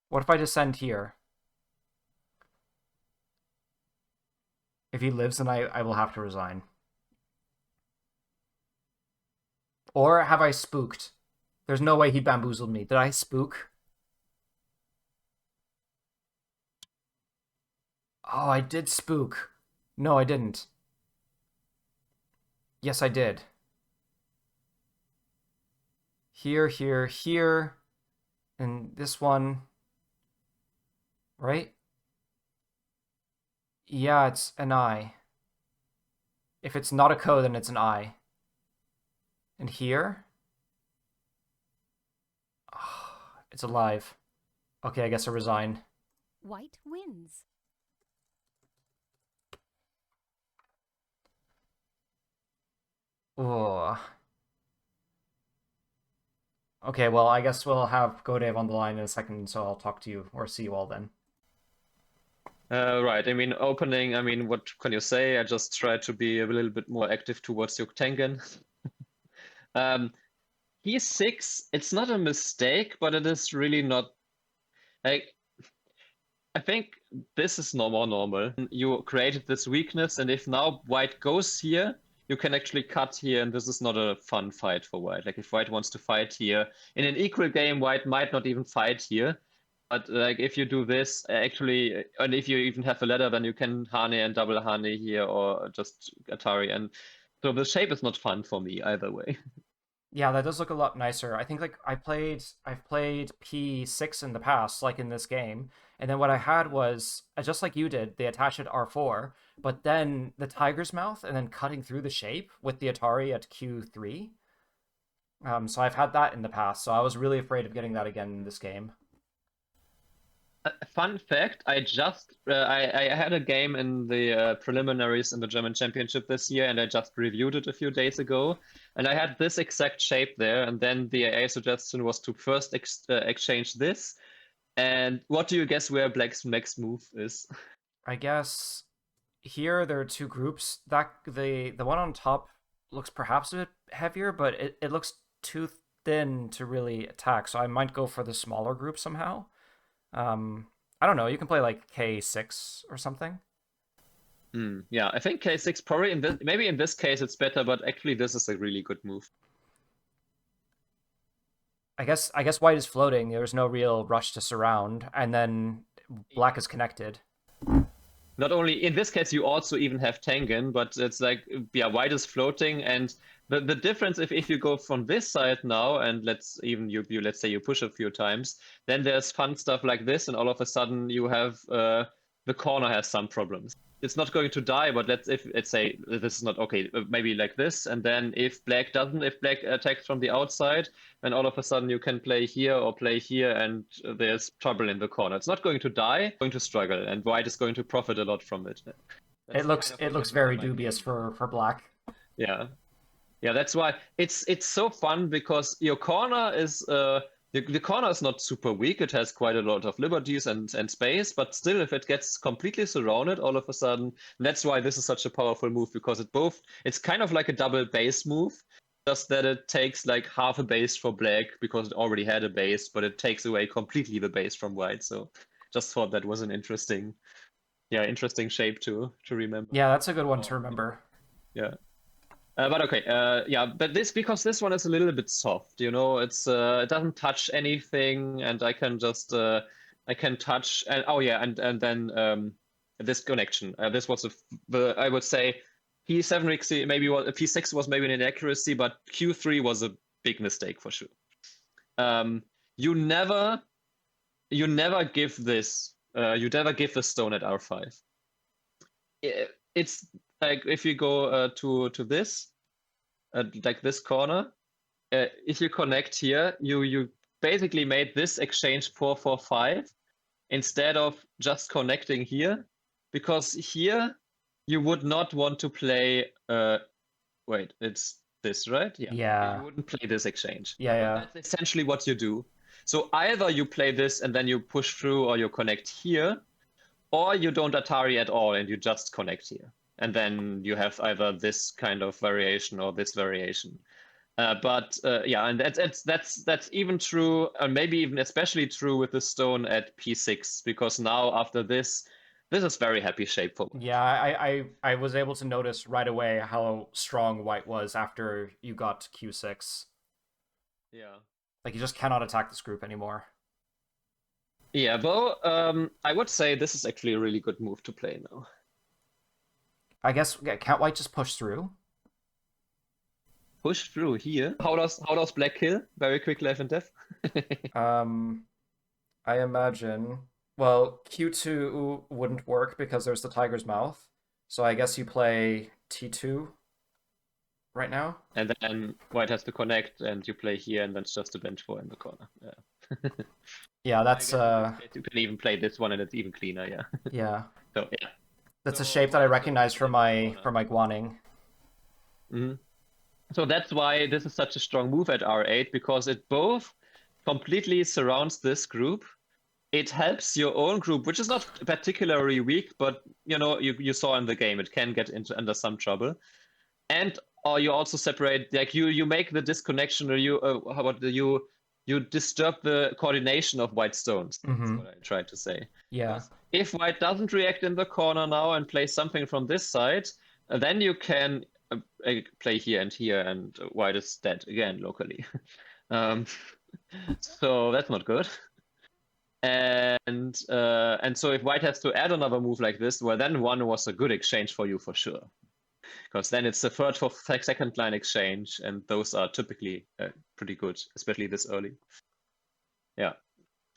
What if I descend here? If he lives, then I will have to resign. Or have I spooked? There's no way he bamboozled me. Did I spook? Oh, I did spook. No, I didn't. Yes, I did. Here, here, here. And this one. Right? Yeah, it's an I. If it's not a ko, then it's an I. And here? Oh, it's alive. Okay, I guess I resign. White wins. Ugh. Okay, well, I guess we'll have GoDave on the line in a second, so I'll talk to you or see you all then. Right. I mean, opening, I mean, what can you say? I just try to be a little bit more active towards your Tengen. He's 6. It's not a mistake, but it is really not like I think this is no more normal. You created this weakness, and if now white goes here, you can actually cut here, and this is not a fun fight for white. Like if white wants to fight here in an equal game, white might not even fight here. But like if you do this, actually, and if you even have a ladder, then you can Hane and double Hane here, or just Atari, and so the shape is not fun for me either way. Yeah, that does look a lot nicer. I think like I've played P6 in the past, like in this game, and then what I had was just like you did, they attach it R4, but then the tiger's mouth and then cutting through the shape with the Atari at Q3. So I've had that in the past, so I was really afraid of getting that again in this game. Fun fact, I just I had a game in the preliminaries in the German Championship this year, and I just reviewed it a few days ago, and I had this exact shape there, and then the AA suggestion was to first exchange this. And what do you guess where Black's next move is? I guess here there are two groups. That the one on top looks perhaps a bit heavier, but it looks too thin to really attack, so I might go for the smaller group somehow. I don't know. You can play like K6 or something. Yeah, I think K6 probably in this, maybe in this case it's better, but actually this is a really good move. I guess white is floating. There's no real rush to surround, and then black is connected. Not only in this case, you also even have Tengen, but it's like, yeah, white is floating, and the difference if you go from this side now, and let's even you let's say you push a few times, then there's fun stuff like this, and all of a sudden you have the corner has some problems. It's not going to die, but let's say this is not okay, maybe like this, and then if black attacks from the outside, then all of a sudden you can play here or play here, and there's trouble in the corner. It's not going to die, going to struggle, and white is going to profit a lot from it. It looks very dubious for black. Yeah. Yeah, that's why it's so fun, because your corner is the corner is not super weak. It has quite a lot of liberties and space, but still, if it gets completely surrounded, all of a sudden, that's why this is such a powerful move, because it's kind of like a double base move, just that it takes like half a base for black because it already had a base, but it takes away completely the base from white. So just thought that was an interesting shape to remember. Yeah, that's a good one to remember. Yeah. But okay, yeah, but because this one is a little bit soft, you know, it doesn't touch anything, and I can just I can touch, and oh yeah, and then this connection. This was I would say P7 maybe P6 was maybe an inaccuracy, but Q3 was a big mistake for sure. You never give this. You never give the stone at R5. It's like if you go to this, like this corner, if you connect here, you basically made this exchange 4-4-5 instead of just connecting here, because here you would not want to play. Wait, it's this, right? Yeah. You wouldn't play this exchange. Yeah. But that's essentially what you do. So either you play this and then you push through, or you connect here, or you don't Atari at all and you just connect here. And then you have either this kind of variation or this variation. Yeah, and that's even true, and maybe even especially true with the stone at P6, because now after this, This is very happy shape for white. Yeah, I was able to notice right away how strong white was after you got Q6. Yeah. Like, you just cannot attack this group anymore. Yeah, though I would say this is actually a really good move to play now. I guess, can't white just push through? Push through here. How does black kill? Very quick life and death. I imagine. Well, Q2 wouldn't work because there's the tiger's mouth. So I guess you play T2 right now. And then white has to connect, and you play here, and then it's just a bench 4 in the corner. Yeah. Yeah, that's You can even play this one, and it's even cleaner. Yeah. yeah. So yeah. That's a So shape that I white recognize just from plays my Guaning. Mhm. So that's why this is such a strong move at R8, because it both completely surrounds this group. It helps your own group, which is not particularly weak, but you saw in the game it can get under some trouble. And or you also separate, like you make the disconnection, or you disturb the coordination of white stones. That's what I tried to say. Yeah. Because if white doesn't react in the corner now and play something from this side, then you can play here, and white is dead again locally. So that's not good. And so if white has to add another move like this, well, then one was a good exchange for you for sure, because then it's the third or second line exchange, and those are typically pretty good, especially this early. Yeah.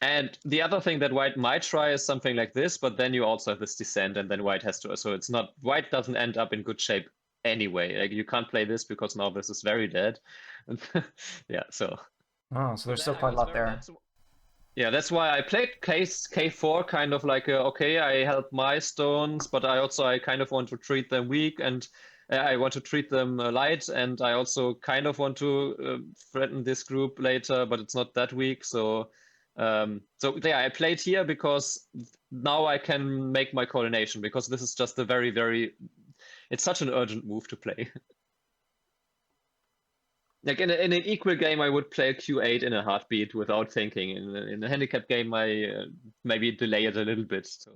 And the other thing that white might try is something like this, but then you also have this descent, and then white has to. So it's not, white doesn't end up in good shape anyway. Like, you can't play this because now this is very dead. Yeah. So. Oh, so there's still quite a lot there. Yeah, that's why I played K4 kind of like, okay, I help my stones, but I kind of want to treat them weak, and I want to treat them light, and I also kind of want to threaten this group later, but it's not that weak. So yeah, I played here because now I can make my coordination, because this is just a very, very, it's such an urgent move to play. Like in an equal game, I would play a Q8 in a heartbeat without thinking. In a handicap game, I maybe delay it a little bit. So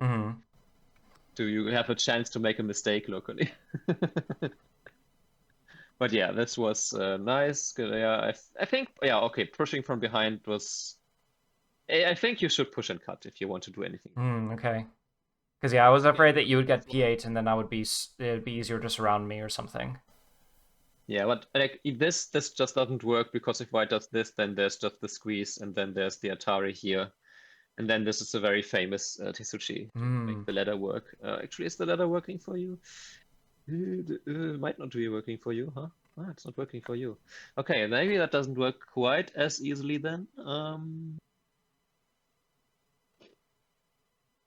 do you have a chance to make a mistake locally? But yeah, this was nice. Yeah, I think, yeah, okay, pushing from behind was. I think you should push and cut if you want to do anything. Okay. Because yeah, I was afraid that you would get P8 and then it'd be easier to surround me or something. Yeah, but like this just doesn't work, because if white does this, then there's just the squeeze, and then there's the Atari here. And then this is a very famous Tetsuchi to make the ladder work. Actually, is the ladder working for you? Might not be working for you, huh? Ah, it's not working for you. Okay, maybe that doesn't work quite as easily then.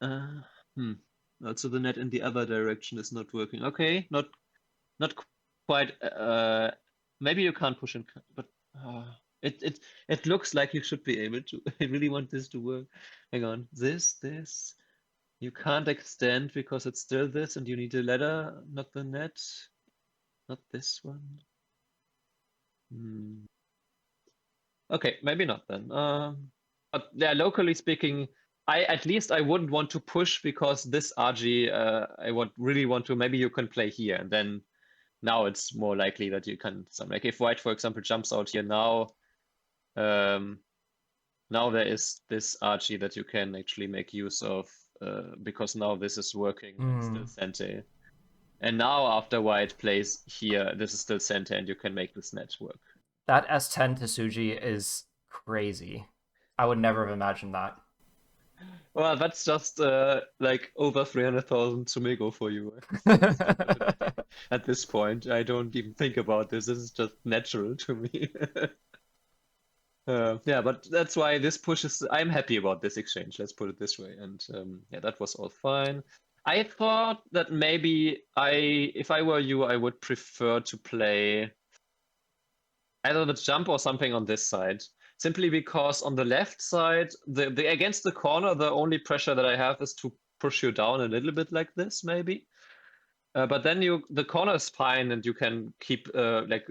Also, the net in the other direction is not working. Okay, not quite. Maybe you can't push and cut, but it looks like you should be able to. I really want this to work. Hang on, this. You can't extend because it's still this, and you need a ladder, not the net. Not this one. Okay, maybe not then. But yeah, locally speaking, at least I wouldn't want to push, because this RG, I would really want to. Maybe you can play here, and then now it's more likely that you can. Like if white, for example, jumps out here now, now there is this RG that you can actually make use of, because now this is working and still Sente. And now after white plays here, this is still Sente, and you can make this net work. That S10 to Suji is crazy. I would never have imagined that. Well, that's just like over 300,000 Sumego for you. At this point, I don't even think about this. This is just natural to me. Yeah, but that's why this pushes. I'm happy about this exchange. Let's put it this way. And yeah, that was all fine. I thought that maybe if I were you, I would prefer to play either the jump or something on this side. Simply because on the left side, the against the corner, the only pressure that I have is to push you down a little bit like this, maybe. But then the corner is fine, and you can keep like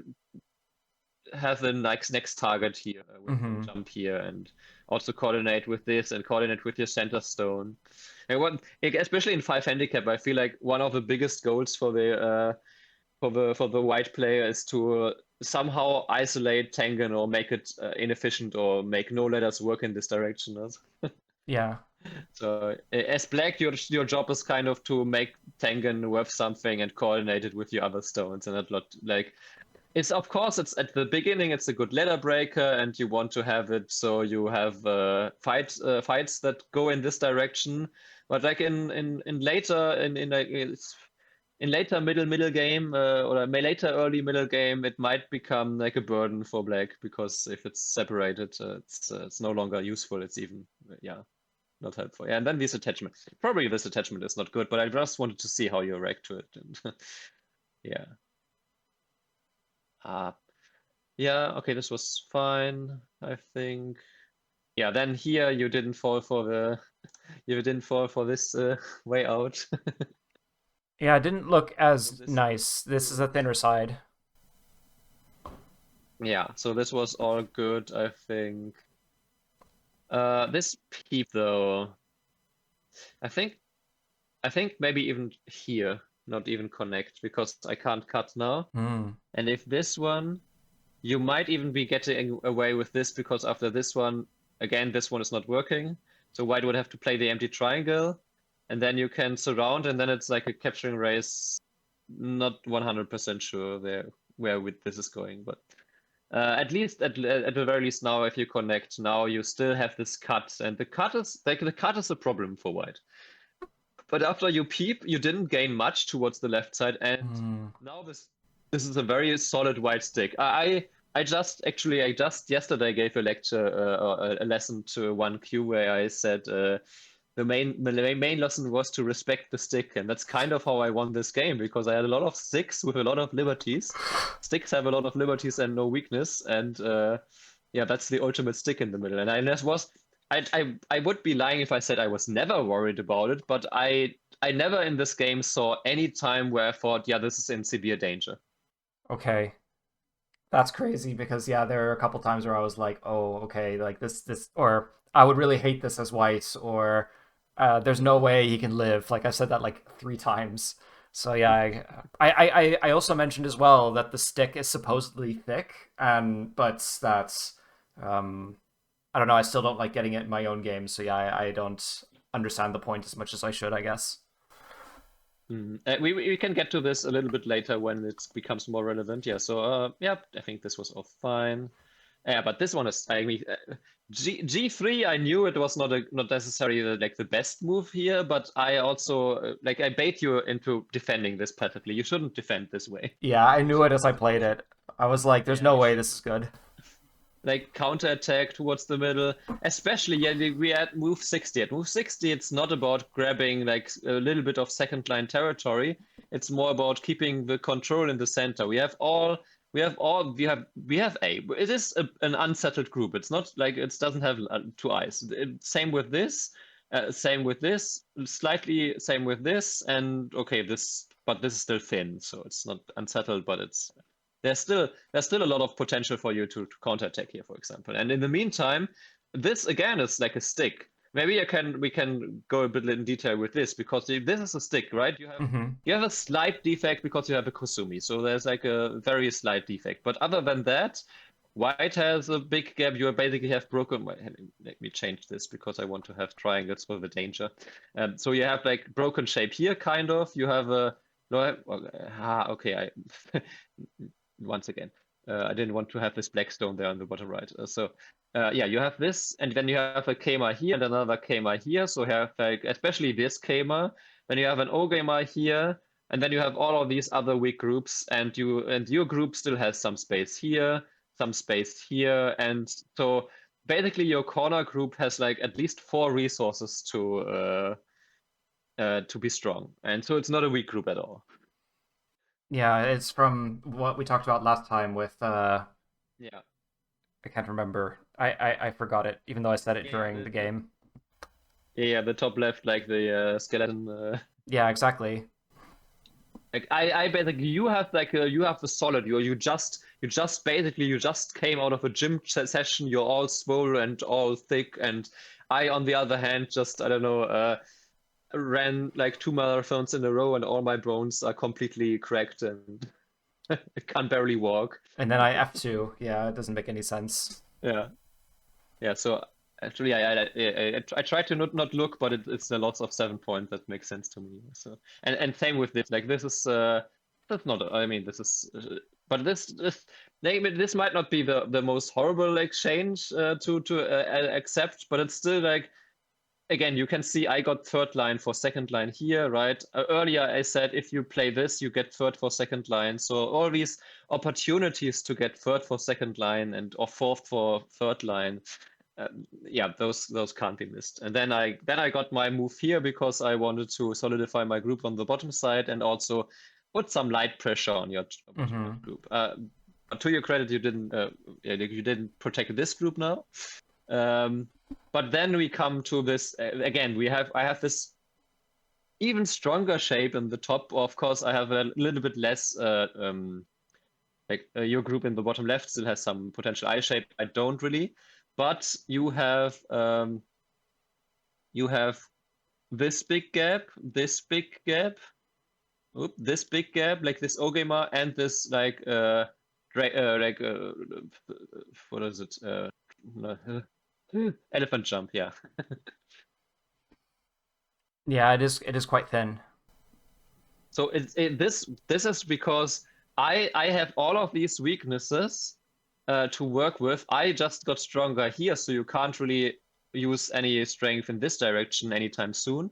have the next target here with the jump here, and also coordinate with this and coordinate with your center stone. And especially in 5 handicap, I feel like one of the biggest goals for the white player is to somehow isolate Tengen or make it inefficient or make no letters work in this direction. Yeah. So as black, your job is kind of to make Tengen worth something and coordinate it with your other stones, and not like it's of course it's at the beginning it's a good ladder breaker, and you want to have it so you have fights that go in this direction. But like in later in later middle game or later early middle game, it might become like a burden for black, because if it's separated, it's no longer useful. It's even not helpful. Yeah, and then this attachment. Probably this attachment is not good, but I just wanted to see how you react to it. And yeah. Yeah, okay, this was fine, I think. Yeah, then here you didn't fall for this way out. Yeah, it didn't look as This- nice. This is a thinner side. Yeah, so this was all good, I think. This peep though, I think maybe even here, not even connect, because I can't cut now. And if this one, you might even be getting away with this, because after this one, again, this one is not working. So white would have to play the empty triangle, and then you can surround, and then it's like a capturing race. Not 100% sure where this is going, but at least at the very least now, if you connect now, you still have this cut, and the cut is a problem for white. But after you peep, you didn't gain much towards the left side, and now this is a very solid white stick. I just yesterday gave a lecture, a lesson to 1Q, where I said the main lesson was to respect the stick, and that's kind of how I won this game, because I had a lot of sticks with a lot of liberties. Sticks have a lot of liberties and no weakness, and yeah, that's the ultimate stick in the middle. And I would be lying if I said I was never worried about it, but I never in this game saw any time where I thought, yeah, this is in severe danger. Okay. That's crazy, because yeah, there are a couple times where I was like, oh, okay, like this, or I would really hate this as white, or there's no way he can live. Like I said that like 3 times. So yeah, I also mentioned as well that the stick is supposedly thick, but that's I don't know. I still don't like getting it in my own game. So yeah, I don't understand the point as much as I should, I guess. We can get to this a little bit later when it becomes more relevant. Yeah, so yeah, I think this was all fine. Yeah, but this one is, I mean, G3, I knew it was not necessarily like the best move here, but I also like I bait you into defending this perfectly. You shouldn't defend this way. Yeah, I knew it as I played it. I was like, there's no way this is good. Like counterattack towards the middle, especially we had move 60. At move 60, it's not about grabbing like a little bit of second line territory. It's more about keeping the control in the center. We have A. It is an unsettled group. It's not like it doesn't have 2 eyes. Same with this. Slightly same with this, and okay, but this is still thin, so it's not unsettled, but there's still a lot of potential for you to counterattack here, for example. And in the meantime, this again is like a stick. Maybe we can go a bit in detail with this, because this is a stick, right? You have a slight defect because you have a Kusumi, so there's like a very slight defect. But other than that, white has a big gap. You basically have broken. Let me change this, because I want to have triangles for the danger. So you have like broken shape here, kind of. You have a okay. Once again, I didn't want to have this black stone there on the bottom right. Yeah, you have this, and then you have a Kema here and another Kema here. So you have like especially this Kema. Then you have an Ogema here, and then you have all of these other weak groups, and your group still has some space here, and so basically your corner group has like at least 4 resources to be strong, and so it's not a weak group at all. Yeah, it's from what we talked about last time with Yeah. I can't remember. I forgot it, even though I said it during the game. Yeah, the top left, like the skeleton. Yeah, exactly. Like I basically you have a solid you just basically you just came out of a gym session, you're all swole and all thick, and I on the other hand just I don't know ran like 2 marathons in a row and all my bones are completely cracked and I can barely walk. And then I F2. Yeah, it doesn't make any sense. Yeah. Yeah, so actually, I try to not look, but it's a lots of 7 points that makes sense to me. So and same with this. Like this is that's not. I mean, this is. But this might not be the most horrible exchange to accept, but it's still like again you can see I got third line for second line here, right? Earlier I said if you play this, you get third for second line. So all these opportunities to get third for second line and or fourth for third line yeah, those can't be missed. And then I got my move here because I wanted to solidify my group on the bottom side and also put some light pressure on your bottom left group. But to your credit, you didn't protect this group now. But then we come to this again. I have this even stronger shape in the top. Of course, I have a little bit less. Your group in the bottom left still has some potential I shape. I don't really. But you have this big gap, this big gap, this big gap, like this Ogema, and this like what is it? Elephant jump, yeah. Yeah, it is quite thin. So this is because I have all of these weaknesses to work with. I just got stronger here, so you can't really use any strength in this direction anytime soon.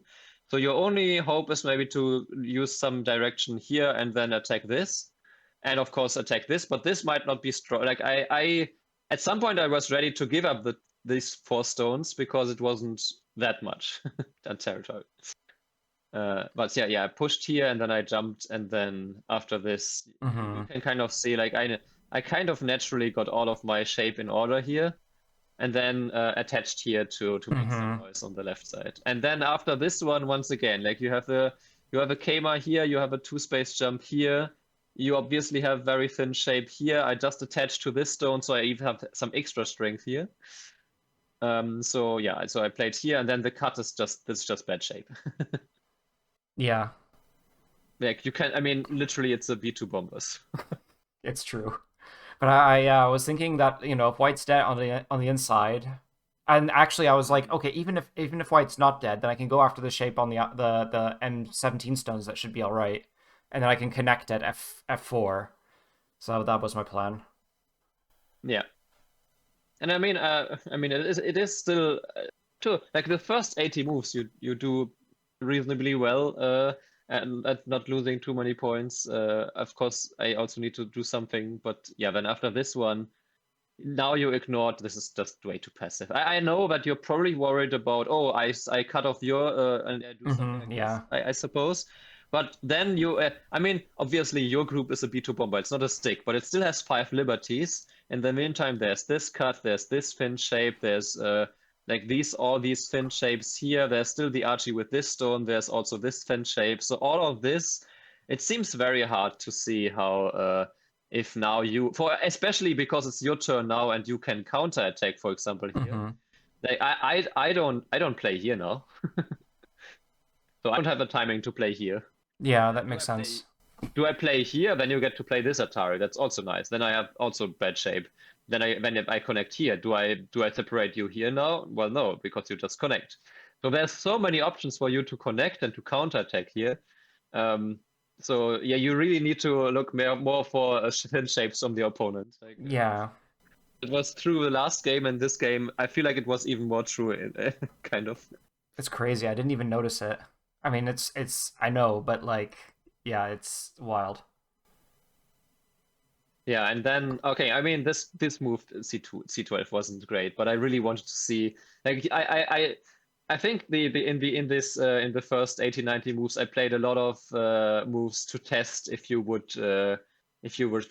So your only hope is maybe to use some direction here and then attack this, and of course attack this. But this might not be strong. Like I at some point I was ready to give up these 4 stones because it wasn't that much that territory. But yeah, I pushed here and then I jumped, and then after this, you can kind of see like I kind of naturally got all of my shape in order here, and then attached here to make some noise on the left side. And then after this one, once again, like you have a Kema here, you have a 2-space jump here. You obviously have very thin shape here. I just attached to this stone, so I even have some extra strength here. So yeah, so I played here, and then the cut is just bad shape. Yeah. Like you can, I mean, literally, it's a B2 bombers. It's true. But I was thinking that, you know, if White's dead on the inside, and actually I was like, okay, even if White's not dead, then I can go after the shape on the M17 stones. That should be all right, and then I can connect at F4. So that was my plan. Yeah, and I mean, it is still true. Like the first 80 moves, you do reasonably well. And not losing too many points. Of course, I also need to do something, but yeah, then after this one, now you ignored, this is just way too passive. I know that you're probably worried about, oh, I cut off your, and I do something like yeah. this, I suppose. But then I mean, obviously your group is a B2 bomber, it's not a stick, but it still has 5 liberties. In the meantime, there's this cut, there's this fin shape, there's like all these fin shapes here. There's still the Archie with this stone. There's also this fin shape. So all of this, it seems very hard to see how if now especially because it's your turn now and you can counterattack, for example, here. Like I don't play here now. So I don't have the timing to play here. Yeah, that makes sense. Do I play here? Then you get to play this Atari. That's also nice. Then I have also bad shape. Then if I connect here, do I separate you here now? Well, no, because you just connect. So there's so many options for you to connect and to counterattack here. So yeah, you really need to look more for thin shapes from the opponent. Like, yeah. It was true the last game, and this game, I feel like it was even more true, kind of. It's crazy. I didn't even notice it. I mean, it's I know, but like, yeah, it's wild. Yeah, and then okay, I mean this move C12 wasn't great, but I really wanted to see like I think in the first 80-90 moves I played a lot of moves to test if you would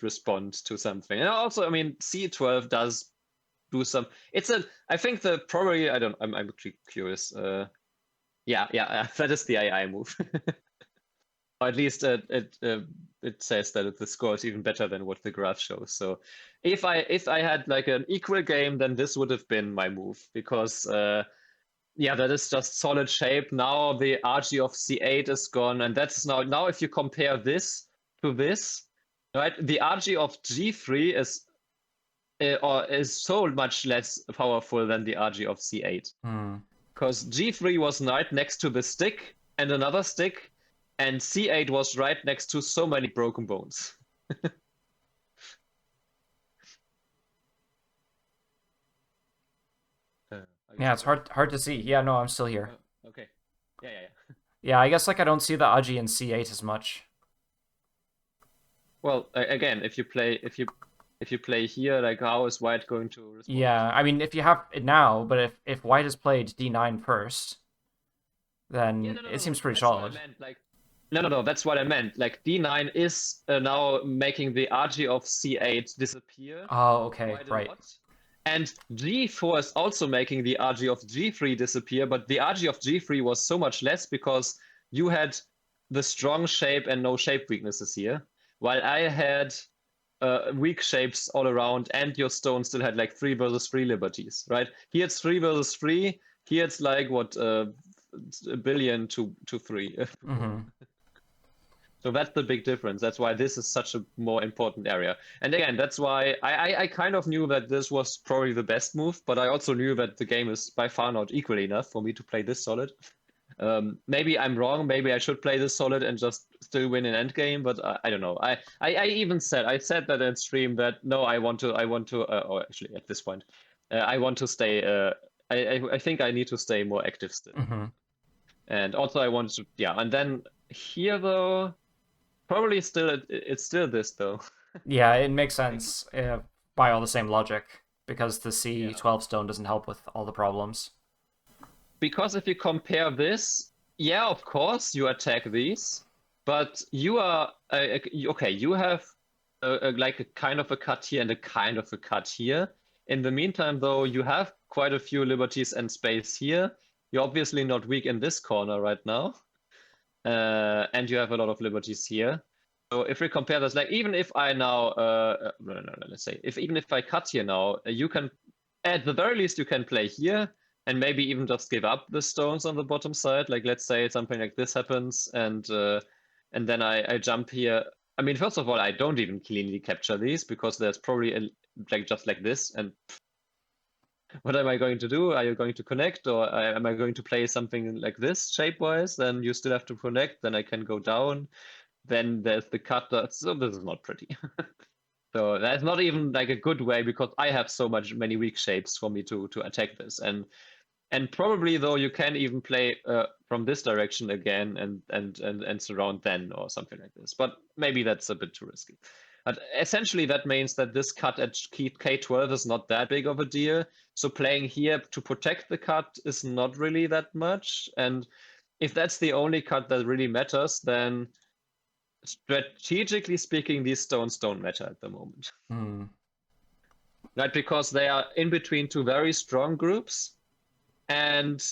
respond to something. And also, I mean, C12 does do some. I think probably I'm actually curious. Yeah, that is the AI move. at least it says that the score is even better than what the graph shows. So if I had like an equal game, then this would have been my move, because yeah, that is just solid shape. Now the RG of C8 is gone, and that's now if you compare this to this, right? The RG of G3 is so much less powerful than the RG of C8. Because G3 was right next to the stick and another stick, and C8 was right next to so many broken bones. Yeah, it's hard to see. Yeah, no, I'm still here. Okay. Yeah. Yeah, I guess like I don't see the Aji in C8 as much. Well, again, if you play here, like how is white going to respond? Yeah, I mean if you have it now, but if white has played D9 first, then Yeah, no, it seems pretty that's what I solid. meant. Like, no, that's what I meant. Like D9 is now making the RG of C8 disappear Oh, okay, quite a right. lot. And G4 is also making the RG of G3 disappear, but the RG of G3 was so much less because you had the strong shape and no shape weaknesses here, while I had weak shapes all around, and your stone still had like 3 versus 3 liberties, right? Here it's 3 versus 3. Here it's like what a billion to 3. So that's the big difference. That's why this is such a more important area. And again, that's why I kind of knew that this was probably the best move, but I also knew that the game is by far not equally enough for me to play this solid. Maybe I'm wrong. Maybe I should play this solid and just still win an endgame, but I don't know. I even said that in stream that no, I want to. Or actually, at this point, I want to stay. I think I need to stay more active still. And also I want to, yeah. And then here though, probably still it's still this though. Yeah, it makes sense by all the same logic, because the C12 stone doesn't help with all the problems. Because if you compare this, yeah, of course you attack these, but you are okay. You have like a kind of a cut here and a kind of a cut here. In the meantime, though, you have quite a few liberties and space here. You're obviously not weak in this corner right now, and you have a lot of liberties here. So if we compare this, like even if I now, no, let's say, even if I cut here now, you can, at the very least, you can play here and maybe even just give up the stones on the bottom side. Like let's say something like this happens, and then I jump here. I mean, first of all, I don't even cleanly capture these because there's probably like just like this, and what am I going to do? Are you going to connect, or am I going to play something like this shape-wise? Then you still have to connect. Then I can go down. Then there's the cut. So this is not pretty. So that's not even like a good way because I have so many weak shapes for me to attack this. And probably though you can even play from this direction again and surround then or something like this. But maybe that's a bit too risky. But essentially that means that this cut at K12 is not that big of a deal. So playing here to protect the cut is not really that much. And if that's the only cut that really matters, then strategically speaking, these stones don't matter at the moment. Right, because they are in between two very strong groups. And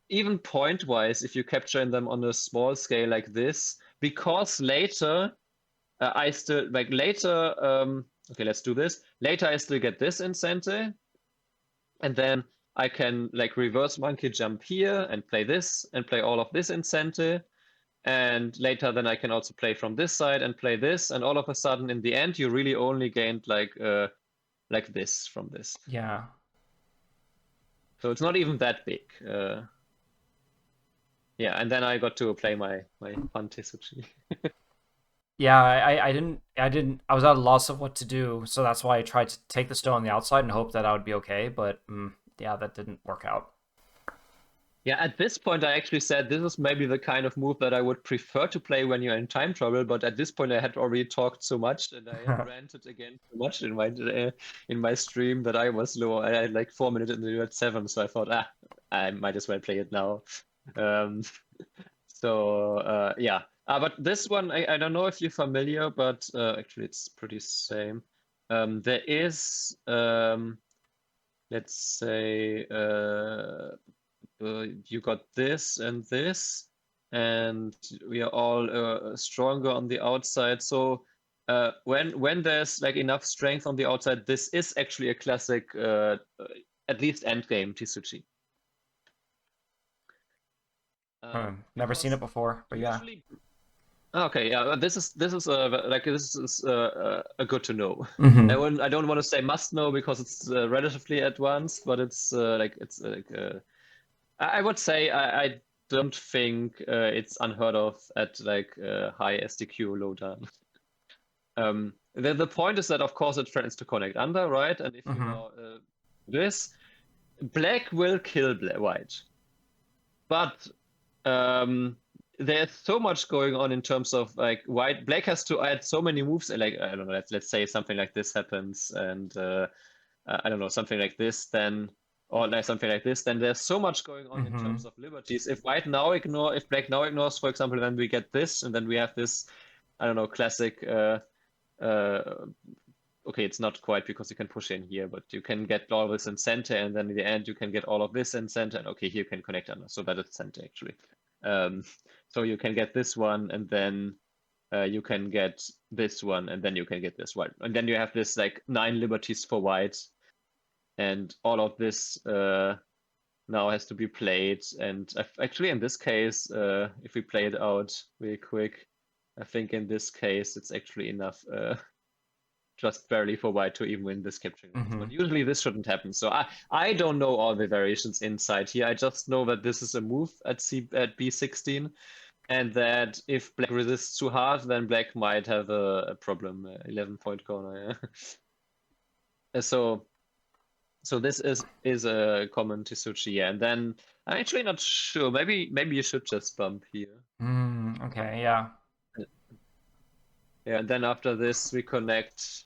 even point-wise, if you capture them on a small scale like this, because later I still like later. Okay, let's do this. Later, I still get this incentive, and then I can like reverse monkey jump here and play this and play all of this incentive. And later, then I can also play from this side and play this. And all of a sudden, in the end, you really only gained like this from this. Yeah. So it's not even that big. Yeah, and then I got to play my fun Tesuchi. Yeah, I was at a loss of what to do, so that's why I tried to take the stone on the outside and hope that I would be okay, but yeah, that didn't work out. Yeah, at this point, I actually said this is maybe the kind of move that I would prefer to play when you're in time trouble. But at this point, I had already talked so much and I had ranted again so much in my stream that I was low. I had like 4 minutes and you had 7, so I thought, I might as well play it now. Yeah. But this one, I don't know if you're familiar, but actually it's pretty same. There is, let's say, you got this and this, and we are all stronger on the outside. So when there's like enough strength on the outside, this is actually a classic, at least endgame Tisuchi. Never seen it before, but yeah. Usually, okay, yeah, this is like this is good to know. Mhm. I don't want to say must know because it's relatively advanced, but it's I would say I don't think it's unheard of at like high SDQ lowdown. The point is that of course it threatens to connect under, right? And if you Mhm. now this, black will kill white, but there's so much going on in terms of like black has to add so many moves. Like I don't know, let's say something like this happens, and I don't know, something like this, then or like something like this, then there's so much going on in terms Mhm. of liberties. If black now ignores, for example, then we get this, and then we have this, I don't know, classic. Okay, it's not quite because you can push in here, but you can get all this in center, and then in the end you can get all of this in center, and okay, here you can connect under, so that is center actually. So you can get this one, and then you can get this one, and then you can get this one, and then you have this like 9 liberties for white, and all of this now has to be played. And actually, in this case, if we play it out really quick, I think in this case it's actually enough. Just barely for white to even win this capturing round. But Mhm. usually this shouldn't happen. So I don't know all the variations inside here. I just know that this is a move at B16, and that if black resists too hard, then black might have a problem. 11-point corner. Yeah. So this is a common Tisuchi, yeah. And then I'm actually not sure. Maybe you should just bump here. Okay, yeah. Yeah, and then after this we connect.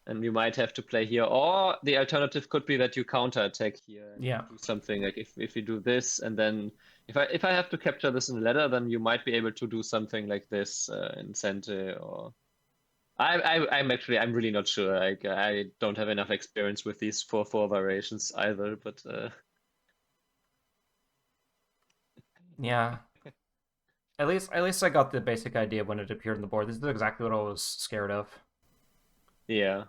And you might have to play here, or the alternative could be that you counterattack here and Yeah. do something like if you do this, and then if I have to capture this in the ladder, then you might be able to do something like this in center. Or I'm really not sure. Like I don't have enough experience with these 4/4 variations either, but Yeah. At least I got the basic idea when it appeared on the board. This is exactly what I was scared of. yeah.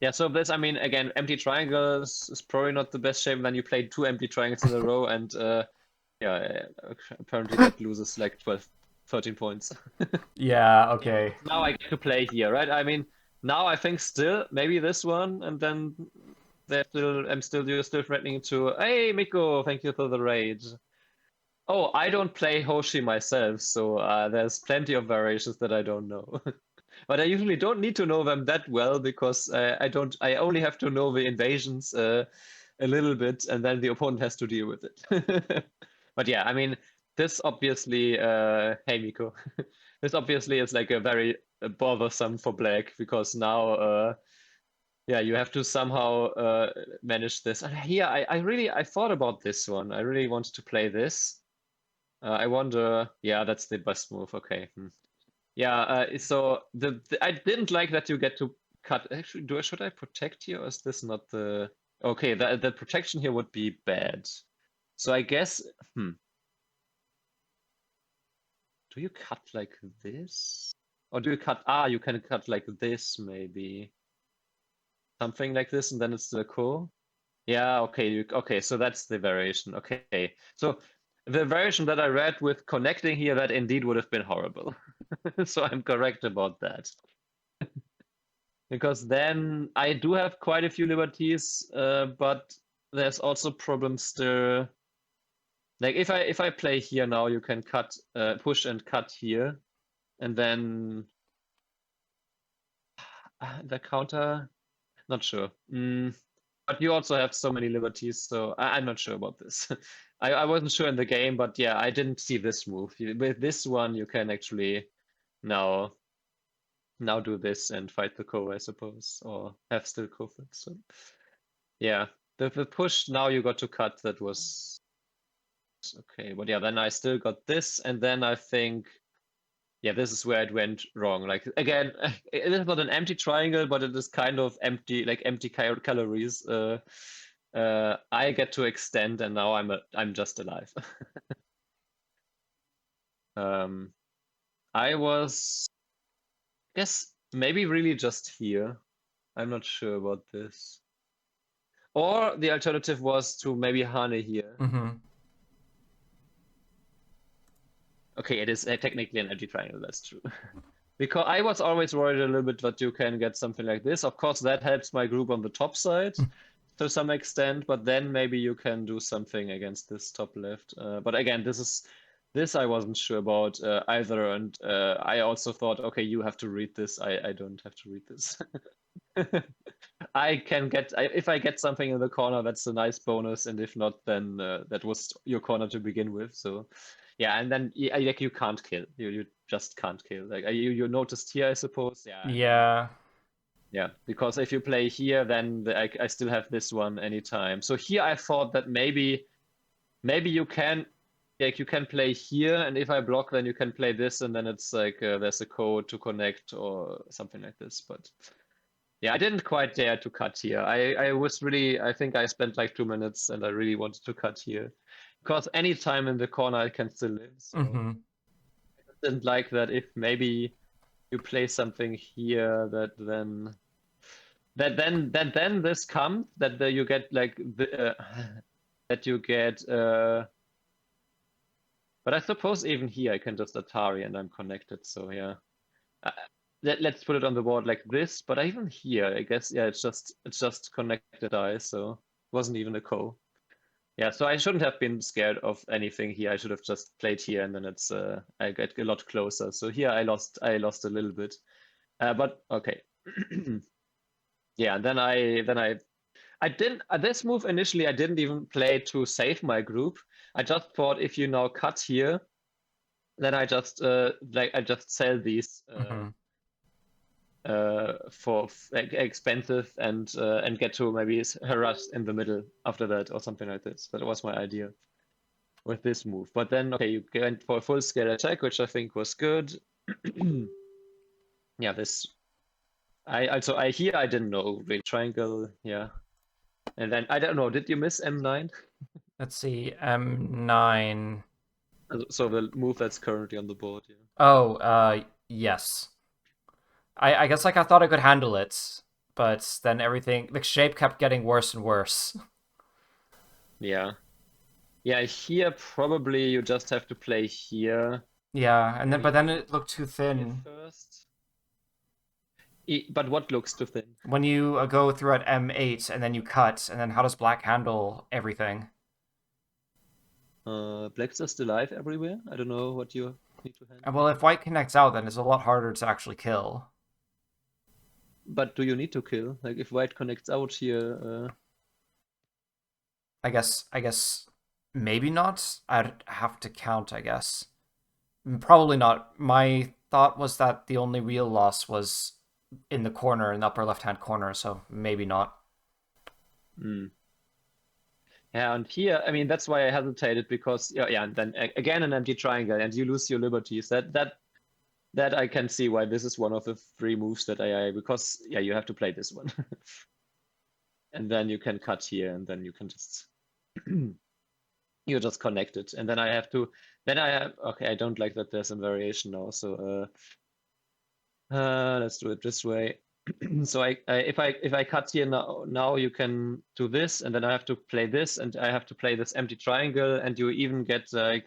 Yeah, so this, I mean, again, empty triangles is probably not the best shape. Then you play 2 empty triangles in a row, and yeah, apparently that loses like 12, 13 points. Yeah, Yeah, okay. now I get to play here, right? I mean, now I think still maybe this one, and then you're still threatening to. Hey, Miko, thank you for the raid. Oh, I don't play Hoshi myself, so there's plenty of variations that I don't know. But I usually don't need to know them that well because I don't. I only have to know the invasions a little bit, and then the opponent has to deal with it. But yeah, I mean, this obviously. Hey, Miko. This obviously is like a very bothersome for black because now, yeah, you have to somehow manage this. And here, I thought about this one. I really wanted to play this. I wonder. Yeah, that's the best move. Okay. Yeah. So I didn't like that you get to cut. Actually, should I protect here, or is this not the? Okay, the protection here would be bad. So I guess. Do you cut like this? Or do you cut? You can cut like this maybe. Something like this, and then it's the cool. Yeah. Okay. Okay. So that's the variation. Okay. So the variation that I read with connecting here, that indeed would have been horrible. So I'm correct about that. Because then I do have quite a few liberties, but there's also problems still. Like if I play here now, you can cut, push and cut here, and then the counter. Not sure. But you also have so many liberties, so I'm not sure about this. I wasn't sure in the game, but yeah, I didn't see this move. With this one, you can actually now do this and fight the Ko, I suppose, or have still Kofit. So yeah, the push now you got to cut. That was okay, but yeah, then I still got this, and then I think. Yeah, this is where it went wrong. Like again, it is not an empty triangle, but it is kind of empty, like empty calories. I get to extend, and now I'm just alive. I was, guess, maybe really just here. I'm not sure about this. Or the alternative was to maybe honey here. Mm-hmm. Okay, it is technically an empty triangle, that's true. Because I was always worried a little bit that you can get something like this. Of course, that helps my group on the top side to some extent, but then maybe you can do something against this top left. But again, this I wasn't sure about either, and I also thought, okay, you have to read this. I don't have to read this. I can get if I get something in the corner, that's a nice bonus, and if not, then that was your corner to begin with. So yeah, and then like you can't kill. You just can't kill. Like you noticed here, I suppose. Yeah. Yeah. Yeah, because if you play here, then I still have this one anytime. So here I thought that maybe you can like you can play here, and if I block, then you can play this, and then it's like there's a code to connect or something like this. But yeah, I didn't quite dare to cut here. I was really, I think I spent like 2 minutes, and I really wanted to cut here because any time in the corner I can still live. So Mm-hmm. I didn't like that if maybe you play something here then this comes that you get like that you get but I suppose even here I can just Atari and I'm connected, so yeah. Let's put it on the board like this, but even here I guess yeah it's just connected dice, so it wasn't even a co. Yeah, so I shouldn't have been scared of anything here. I should have just played here, and then it's I get a lot closer. So here I lost a little bit, but okay. Yeah, then I didn't this move initially I didn't even play to save my group. I just thought if you now cut here, then I just I just sell these Mm-hmm. for like expensive and get to maybe harass in the middle after that or something like this. That was my idea with this move. But then okay, you went for a full scale attack, which I think was good. Yeah, this I here I didn't know really triangle, yeah. And then I don't know, did you miss M9? Let's see. M9. So the move that's currently on the board, yeah. Oh, yes. I guess like I thought I could handle it, but then everything the shape kept getting worse and worse. Yeah. Yeah, here probably you just have to play here. Yeah, and then but then Maybe it looked too here thin. first. But what looks too thin? When you go through at M8 and then you cut, and then how does black handle everything? Black's just alive everywhere. I don't know what you need to handle. Well, if white connects out, then it's a lot harder to actually kill. But do you need to kill? Like if white connects out here, I guess maybe not. I'd have to count, I guess. Probably not. My thought was that the only real loss was in the corner, in the upper left-hand corner, so maybe not. Yeah, and here, I mean, that's why I hesitated because yeah, and then again an empty triangle, and you lose your liberties. That I can see why this is one of the 3 moves that I because yeah, you have to play this one, and then you can cut here, and then you can just you just connect it, and then I have to. Then I have okay. I don't like that there's a variation now, so let's do it this way. So if I cut here now you can do this, and then I have to play this, and I have to play this empty triangle, and you even get like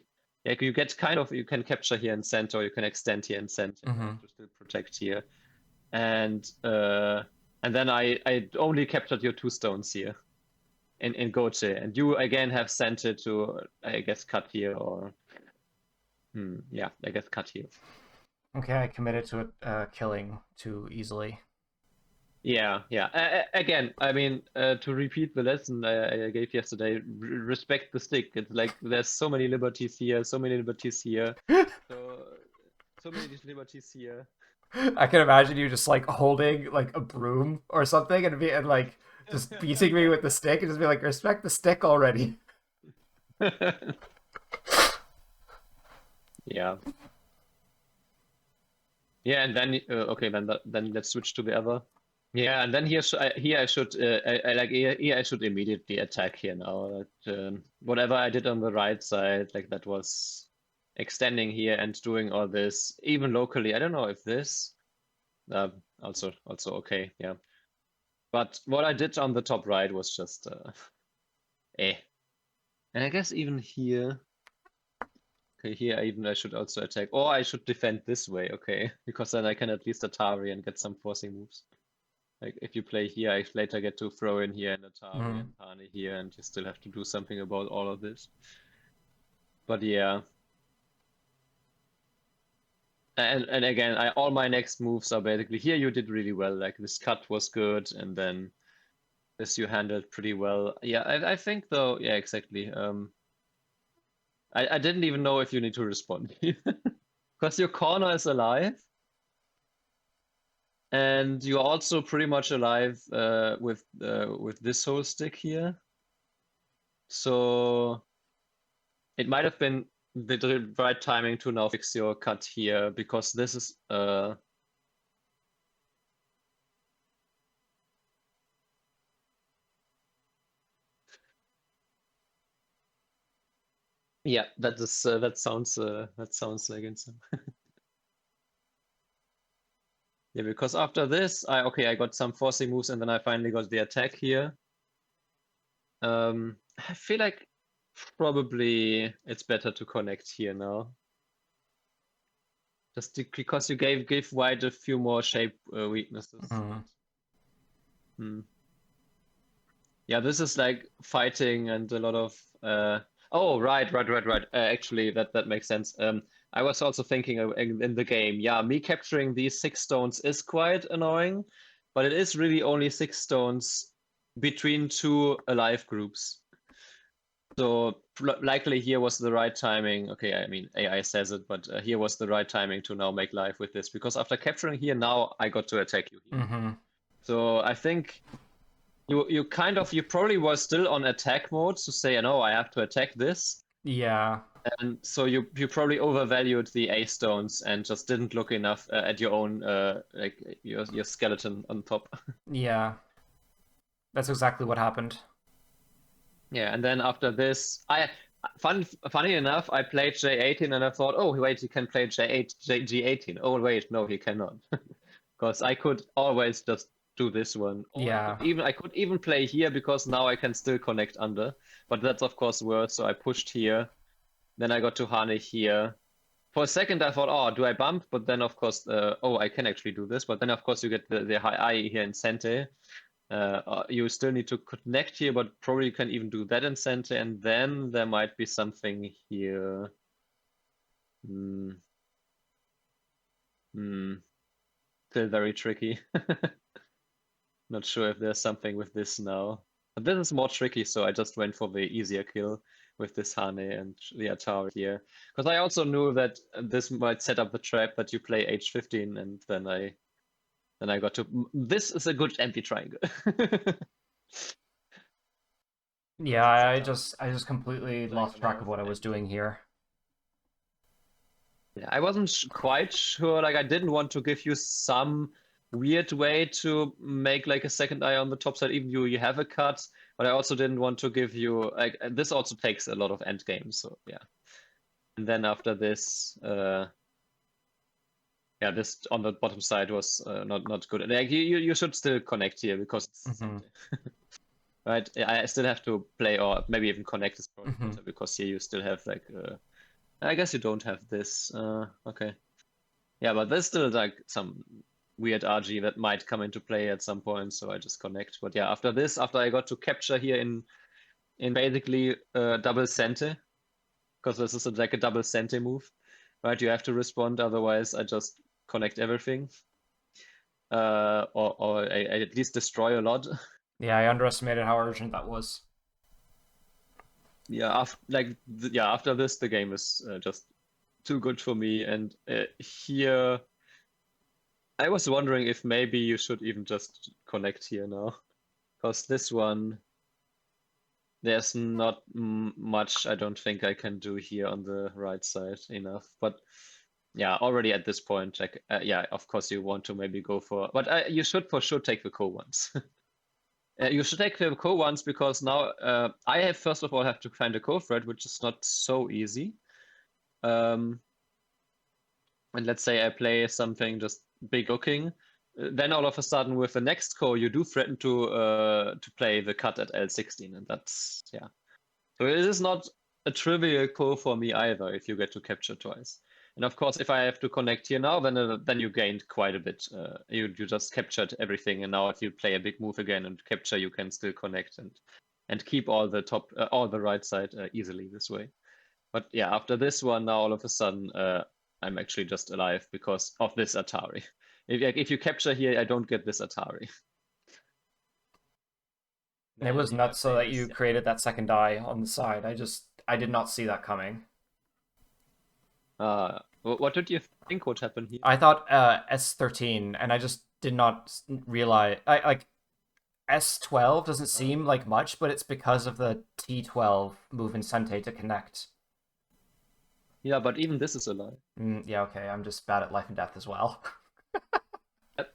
you get kind of you can capture here in center, or you can extend here in center to still protect here, and then I only captured your 2 stones here in Goche, and you again have sent it to I guess cut here or yeah I guess cut here. Okay, I committed to it killing too easily. Yeah. Again, I mean, to repeat the lesson I gave yesterday, respect the stick. It's like there's so many liberties here, so many liberties here, so many liberties here. I can imagine you just like holding like a broom or something and like just beating me with the stick and just be like, respect the stick already. Yeah. Yeah, and then okay, then let's switch to the other. Yeah, and then here I should I should immediately attack here now. Whatever I did on the right side, like that was extending here and doing all this, even locally. I don't know if this also okay, yeah. But what I did on the top right was just eh. And I guess even here, okay, here I should also attack, or I should defend this way, okay, because then I can at least Atari and get some forcing moves. Like if you play here, I later get to throw in here and Atari and Hane here, and you still have to do something about all of this. But yeah. And again, all my next moves are basically here. You did really well. Like this cut was good, and then this you handled pretty well. Yeah, I think though. Yeah, exactly. I didn't even know if you need to respond because your corner is alive, and you're also pretty much alive with this whole stick here. So it might have been the right timing to now fix your cut here because this is yeah, that sounds like it. Yeah, because after this, I got some forcing moves and then I finally got the attack here. I feel like probably it's better to connect here now. Just because you gave white a few more shape weaknesses. Yeah, this is like fighting and a lot of oh, right. Actually, that makes sense. I was also thinking in the game, yeah, me capturing these 6 stones is quite annoying, but it is really only 6 stones between 2 alive groups. So likely here was the right timing. Okay, I mean, AI says it, but here was the right timing to now make life with this, because after capturing here, now I got to attack you here. So I think you probably were still on attack mode to say, no, I have to attack this. Yeah. And so you probably overvalued the A stones and just didn't look enough at your own like your skeleton on top. Yeah. That's exactly what happened. Yeah, and then after this, funny enough, I played J18 and I thought, oh wait, he can play G18. Oh wait, no, he cannot, because I could always just do this one. Or Yeah. I could even play here because now I can still connect under, but that's of course worse. So I pushed here, then I got to Hane here. For a second, I thought, oh, do I bump? But then of course, oh, I can actually do this. But then of course you get the high IE here in Sente. You still need to connect here, but probably you can even do that in center, and then there might be something here. Still very tricky. Not sure if there's something with this now. But this is more tricky, so I just went for the easier kill with this Hane and the Atari here. Because I also knew that this might set up the trap that you play H15, and then I got to. This is a good empty triangle. Yeah, I just completely lost track of what I was doing here. Yeah, I wasn't quite sure. Like, I didn't want to give you some weird way to make like a second eye on the top side, even you have a cut. But I also didn't want to give you like this. Also takes a lot of end games. So yeah. And then after this, yeah, this on the bottom side was not good. And like you should still connect here because it's right. I still have to play or maybe even connect this probably better, because here you still have like I guess you don't have this. Okay. Yeah, but there's still like some weird RG that might come into play at some point, so I just connect. But yeah, after this, after I got to capture here in basically double Sente, because this is like a double Sente move, right? You have to respond, otherwise I just connect everything. Or I at least destroy a lot. Yeah, I underestimated how urgent that was. Yeah, after this, the game is just too good for me. And here, I was wondering if maybe you should even just connect here now, because this one, there's not much I don't think I can do here on the right side enough. But yeah, already at this point, like yeah, of course you want to maybe go for, but you should for sure take the co-ones. You should take the co-ones because now I have first of all have to find a co-thread, which is not so easy. and let's say I play something just big looking, then all of a sudden with the next core you do threaten to play the cut at L16, and that's yeah. So it is not a trivial core for me either if you get to capture twice. And of course, if I have to connect here now, then you gained quite a bit. You just captured everything, and now if you play a big move again and capture, you can still connect and keep all the top, all the right side easily this way. But yeah, after this one, now all of a sudden, I'm actually just alive because of this Atari. If you capture here, I don't get this Atari. It was Then, yeah, nuts so play that this, you yeah. created that second die on the side. I did not see that coming. What did you think would happen here? I thought S13, and I just did not realize. Like S12 doesn't seem like much, but it's because of the T12 move in Sente to connect. Yeah, but even this is alive. Yeah, okay, I'm just bad at life and death as well.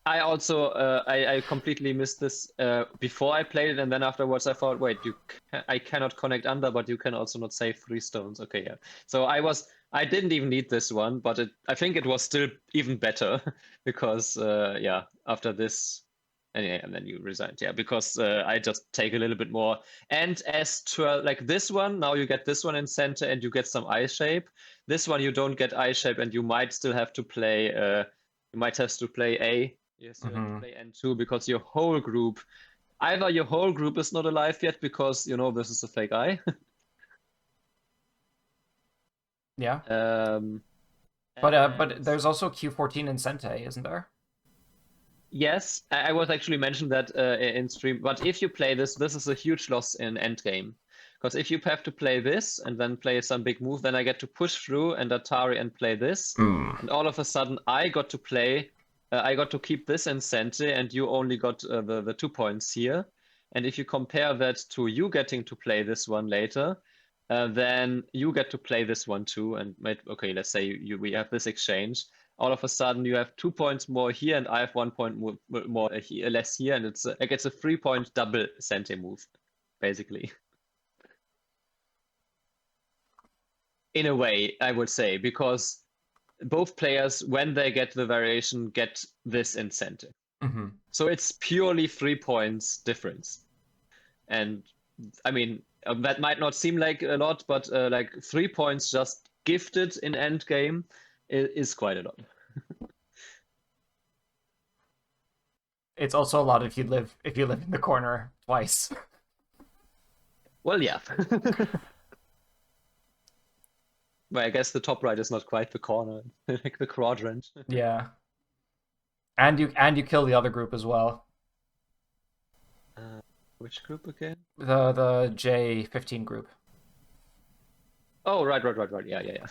I also I completely missed this before I played it, and then afterwards I thought, wait, I cannot connect under, but you can also not save 3 stones. Okay, yeah. So I didn't even need this one, but I think it was still even better because yeah, after this, and then you resigned, yeah, because I just take a little bit more. And S12, like this one, now you get this one in center, and you get some eye shape. This one you don't get eye shape, and you might still have to play. You might have to play A. Yes, you have to play N2 because your whole group, either your whole group is not alive yet because this is a fake eye. Yeah, um, but and there's also Q14 in Sente, isn't there? yes, I was actually mentioned that in stream. But if you play this is a huge loss in endgame. Because if you have to play this and then play some big move, then I get to push through and Atari and play this. And all of a sudden I got to play, I got to keep this in center, and you only got the 2 points here. And if you compare that to you getting to play this one later, then you get to play this one too. And okay, let's say we have this exchange. All of a sudden you have 2 points more here, and I have 1 point more here, less here, and it's it gets a 3-point double center move, basically. In a way, I would say, because both players, when they get the variation, get this incentive. So it's purely 3 points difference. And I mean, that might not seem like a lot, but like 3 points just gifted in endgame is quite a lot. It's also a lot if you live in the corner twice. Well, yeah. Well, I guess the top right is not quite the corner, like the quadrant. Yeah. And you kill the other group as well. Which group again? The J15 group. Oh, right. Yeah.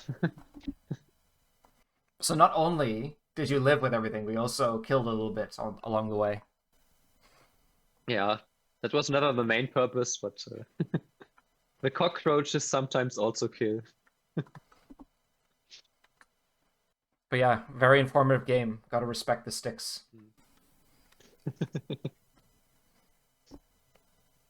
So not only did you live with everything, we also killed a little bit along the way. Yeah, that was never the main purpose, but the cockroaches sometimes also kill. But yeah, very informative game. Gotta respect the sticks.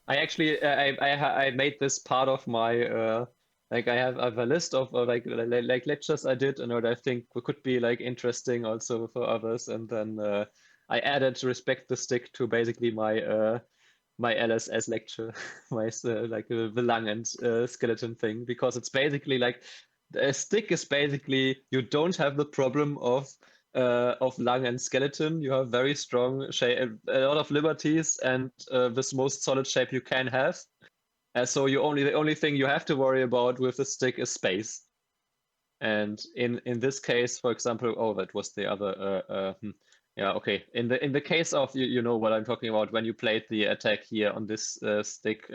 I actually I made this part of my like I have a list of like lectures I did, and what I think could be like interesting also for others, and then I added respect the stick to basically my my LSS lecture, my like the lung and skeleton thing, because it's basically like a stick is basically you don't have the problem of lung and skeleton. You have very strong shape, a lot of liberties, and this most solid shape you can have. So the only thing you have to worry about with the stick is space. And in this case, for example, oh, that was the other. Yeah, okay. In the case of you know what I'm talking about, when you played the attack here on this stick,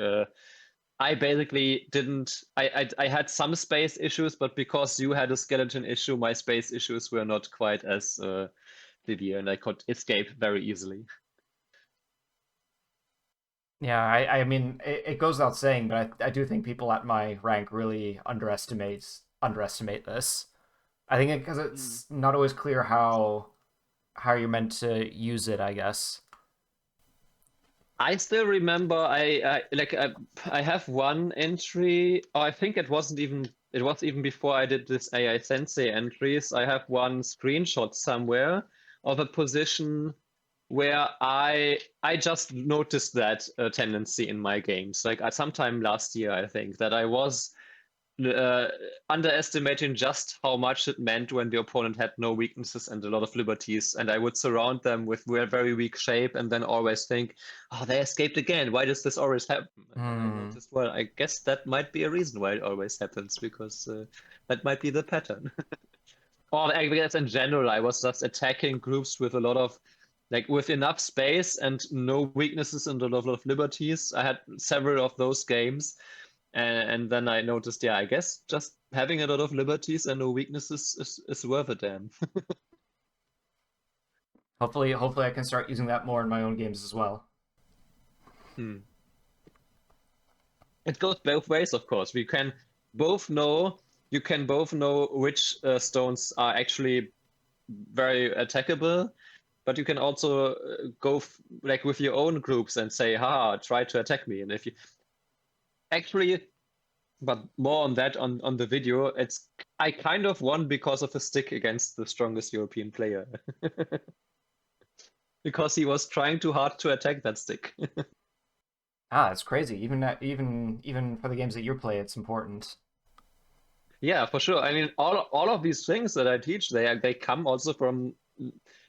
I basically didn't. I had some space issues, but because you had a skeleton issue, my space issues were not quite as severe, and I could escape very easily. Yeah, I mean, it goes without saying, but I do think people at my rank really underestimate this. I think because it's not always clear how you're meant to use it, I guess. I still remember I have one entry. Oh, I think it wasn't even it was even before I did this AI Sensei entries. I have one screenshot somewhere of a position where I just noticed that tendency in my games. Like sometime last year, I think that I was uh, underestimating just how much it meant when the opponent had no weaknesses and a lot of liberties, and I would surround them with very weak shape, and then always think, "Oh, they escaped again. Why does this always happen?" And then I noticed, well, I guess that might be a reason why it always happens, because that might be the pattern. Or I guess in general, I was just attacking groups with a lot of, like, with enough space and no weaknesses and a lot of liberties. I had several of those games, and then I noticed, yeah, I guess just having a lot of liberties and no weaknesses is worth a damn. Hopefully I can start using that more in my own games as well. Hmm. It goes both ways, of course. We can both know, you can both know which stones are actually very attackable, but you can also go like with your own groups and say, "Ha, try to attack me." And if you actually, but more on that on the video, it's I kind of won because of a stick against the strongest European player. Because he was trying too hard to attack that stick. Ah, it's crazy. Even for the games that you play, it's important. Yeah, for sure. I mean, all of these things that I teach, they come also from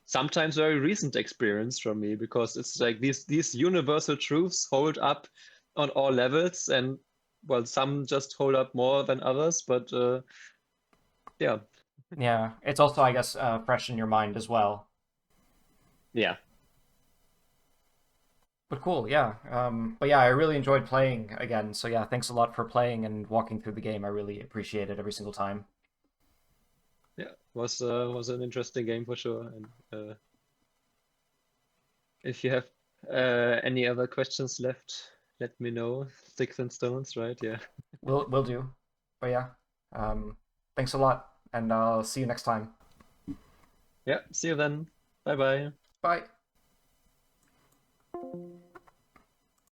sometimes very recent experience from me, because it's like these universal truths hold up on all levels, and well, some just hold up more than others, but yeah, Yeah, it's also, I guess, fresh in your mind as well. yeah, But cool, yeah. But yeah, I really enjoyed playing again. So yeah, thanks a lot for playing and walking through the game. I really appreciate it every single time. yeah. Was an interesting game for sure. And if you have any other questions left, let me know. Sticks and stones, right? Yeah. Will do. But yeah, um, thanks a lot, and I'll see you next time. Yeah. See you then. Bye bye. Bye.